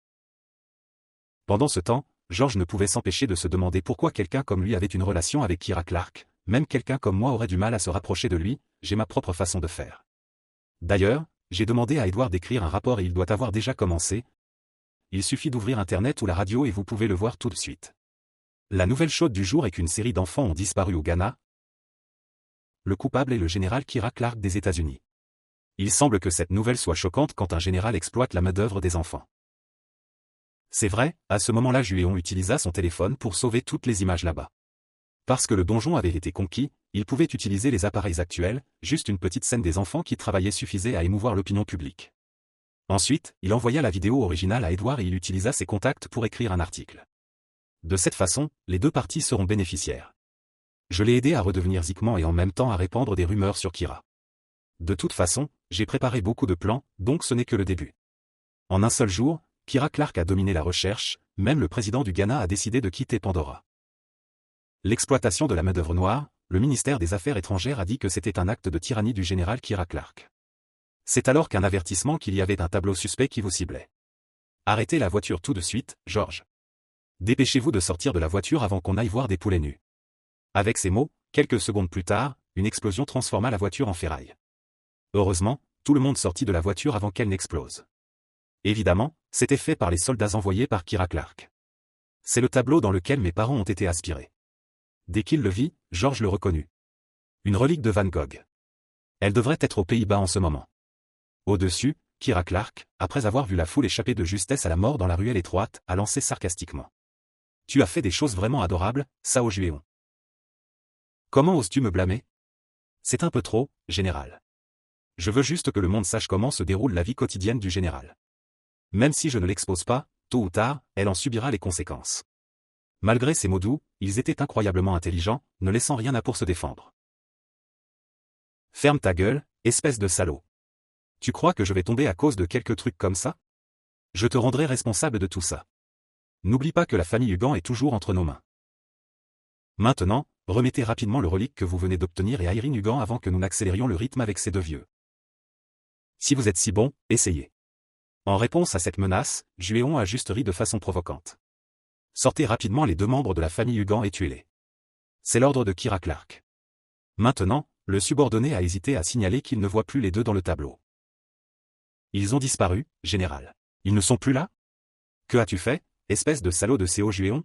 Pendant ce temps, George ne pouvait s'empêcher de se demander pourquoi quelqu'un comme lui avait une relation avec Kira Clark, même quelqu'un comme moi aurait du mal à se rapprocher de lui, j'ai ma propre façon de faire. D'ailleurs, j'ai demandé à Edward d'écrire un rapport et il doit avoir déjà commencé. Il suffit d'ouvrir Internet ou la radio et vous pouvez le voir tout de suite. La nouvelle chaude du jour est qu'une série d'enfants ont disparu au Ghana. Le coupable est le général Kira Clark des États-Unis. Il semble que cette nouvelle soit choquante quand un général exploite la main-d'œuvre des enfants. C'est vrai, à ce moment-là Juéon utilisa son téléphone pour sauver toutes les images là-bas. Parce que le donjon avait été conquis, il pouvait utiliser les appareils actuels, juste une petite scène des enfants qui travaillaient suffisait à émouvoir l'opinion publique. Ensuite, il envoya la vidéo originale à Edward et il utilisa ses contacts pour écrire un article. De cette façon, les deux parties seront bénéficiaires. Je l'ai aidé à redevenir Zikman et en même temps à répandre des rumeurs sur Kira. De toute façon, j'ai préparé beaucoup de plans, donc ce n'est que le début. En un seul jour, Kira Clark a dominé la recherche, même le président du Ghana a décidé de quitter Pandora. L'exploitation de la main-d'œuvre noire, le ministère des Affaires étrangères a dit que c'était un acte de tyrannie du général Kira Clark. C'est alors qu'un avertissement qu'il y avait un tableau suspect qui vous ciblait. Arrêtez la voiture tout de suite, George. Dépêchez-vous de sortir de la voiture avant qu'on aille voir des poulets nus. Avec ces mots, quelques secondes plus tard, une explosion transforma la voiture en ferraille. Heureusement, tout le monde sortit de la voiture avant qu'elle n'explose. Évidemment, c'était fait par les soldats envoyés par Kira Clark. C'est le tableau dans lequel mes parents ont été aspirés. Dès qu'il le vit, George le reconnut. Une relique de Van Gogh. Elle devrait être aux Pays-Bas en ce moment. Au-dessus, Kira Clark, après avoir vu la foule échapper de justesse à la mort dans la ruelle étroite, a lancé sarcastiquement. « Tu as fait des choses vraiment adorables, Sao Juéon. Comment oses-tu me blâmer? C'est un peu trop, général. Je veux juste que le monde sache comment se déroule la vie quotidienne du général. Même si je ne l'expose pas, tôt ou tard, elle en subira les conséquences. » Malgré ces mots doux, ils étaient incroyablement intelligents, ne laissant rien à pour se défendre. « Ferme ta gueule, espèce de salaud. Tu crois que je vais tomber à cause de quelques trucs comme ça? Je te rendrai responsable de tout ça. N'oublie pas que la famille Hugan est toujours entre nos mains. Maintenant, remettez rapidement le relique que vous venez d'obtenir et Aeryn Hugan avant que nous n'accélérions le rythme avec ces deux vieux. Si vous êtes si bon, essayez. » En réponse à cette menace, Juéon a juste ri de façon provocante. Sortez rapidement les deux membres de la famille Hugan et tuez-les. C'est l'ordre de Kira Clark. Maintenant, le subordonné a hésité à signaler qu'il ne voit plus les deux dans le tableau. Ils ont disparu, général. Ils ne sont plus là? Que as-tu fait, espèce de salaud de Sao Juéon?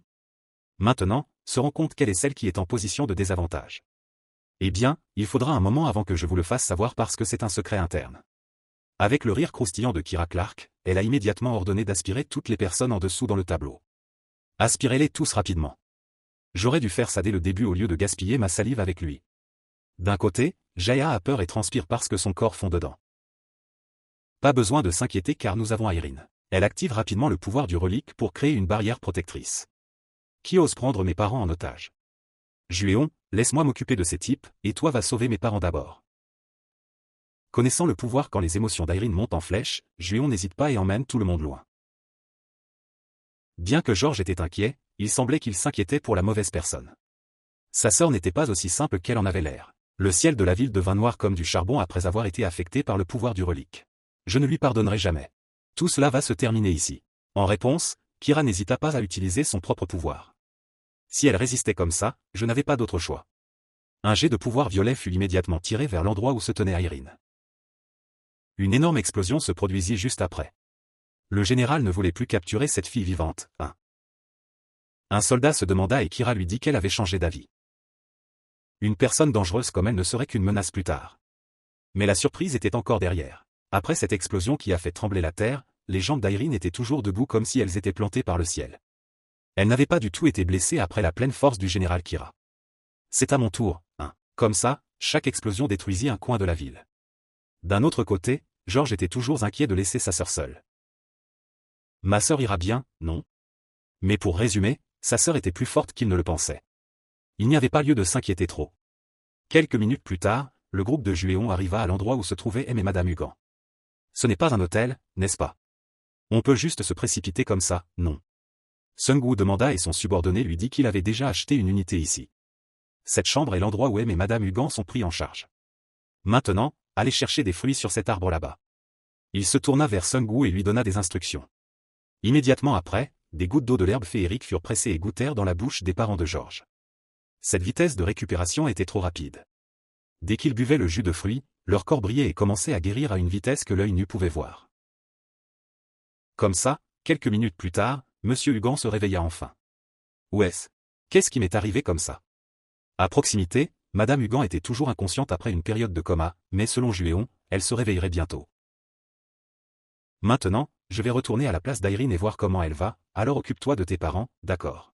Maintenant, se rend compte quelle est celle qui est en position de désavantage. Eh bien, il faudra un moment avant que je vous le fasse savoir parce que c'est un secret interne. Avec le rire croustillant de Kira Clark, elle a immédiatement ordonné d'aspirer toutes les personnes en dessous dans le tableau. Aspirez-les tous rapidement. J'aurais dû faire ça dès le début au lieu de gaspiller ma salive avec lui. D'un côté, Jaya a peur et transpire parce que son corps fond dedans. Pas besoin de s'inquiéter car nous avons Aeryn. Elle active rapidement le pouvoir du relique pour créer une barrière protectrice. Qui ose prendre mes parents en otage? Juéon, laisse-moi m'occuper de ces types, et toi vas sauver mes parents d'abord. Connaissant le pouvoir quand les émotions d'Irene montent en flèche, Juéon n'hésite pas et emmène tout le monde loin. Bien que George était inquiet, il semblait qu'il s'inquiétait pour la mauvaise personne. Sa sœur n'était pas aussi simple qu'elle en avait l'air. Le ciel de la ville devint noir comme du charbon après avoir été affecté par le pouvoir du relique. Je ne lui pardonnerai jamais. Tout cela va se terminer ici. En réponse, Kira n'hésita pas à utiliser son propre pouvoir. Si elle résistait comme ça, je n'avais pas d'autre choix. Un jet de pouvoir violet fut immédiatement tiré vers l'endroit où se tenait Irene. Une énorme explosion se produisit juste après. Le général ne voulait plus capturer cette fille vivante. Un soldat se demanda et Kira lui dit qu'elle avait changé d'avis. Une personne dangereuse comme elle ne serait qu'une menace plus tard. Mais la surprise était encore derrière. Après cette explosion qui a fait trembler la terre, les jambes d'Irene étaient toujours debout comme si elles étaient plantées par le ciel. Elle n'avait pas du tout été blessée après la pleine force du général Kira. C'est à mon tour, Comme ça, chaque explosion détruisit un coin de la ville. D'un autre côté, George était toujours inquiet de laisser sa sœur seule. Ma sœur ira bien, non? Mais pour résumer, sa sœur était plus forte qu'il ne le pensait. Il n'y avait pas lieu de s'inquiéter trop. Quelques minutes plus tard, le groupe de Juéon arriva à l'endroit où se trouvaient M et Madame Hugan. Ce n'est pas un hôtel, n'est-ce pas? On peut juste se précipiter comme ça, non? Sung-woo demanda et son subordonné lui dit qu'il avait déjà acheté une unité ici. Cette chambre est l'endroit où M et Madame Hugan sont pris en charge. Maintenant, allez chercher des fruits sur cet arbre là-bas. Il se tourna vers Sung-woo et lui donna des instructions. Immédiatement après, des gouttes d'eau de l'herbe féerique furent pressées et goûtèrent dans la bouche des parents de George. Cette vitesse de récupération était trop rapide. Dès qu'ils buvaient le jus de fruits, leur corps brillait et commençait à guérir à une vitesse que l'œil nu pouvait voir. Comme ça, quelques minutes plus tard, Monsieur Hugan se réveilla enfin. Où est-ce? Qu'est-ce qui m'est arrivé comme ça? À proximité, Madame Hugan était toujours inconsciente après une période de coma, mais selon Juéon, elle se réveillerait bientôt. Maintenant, je vais retourner à la place d'Irene et voir comment elle va, alors occupe-toi de tes parents, d'accord?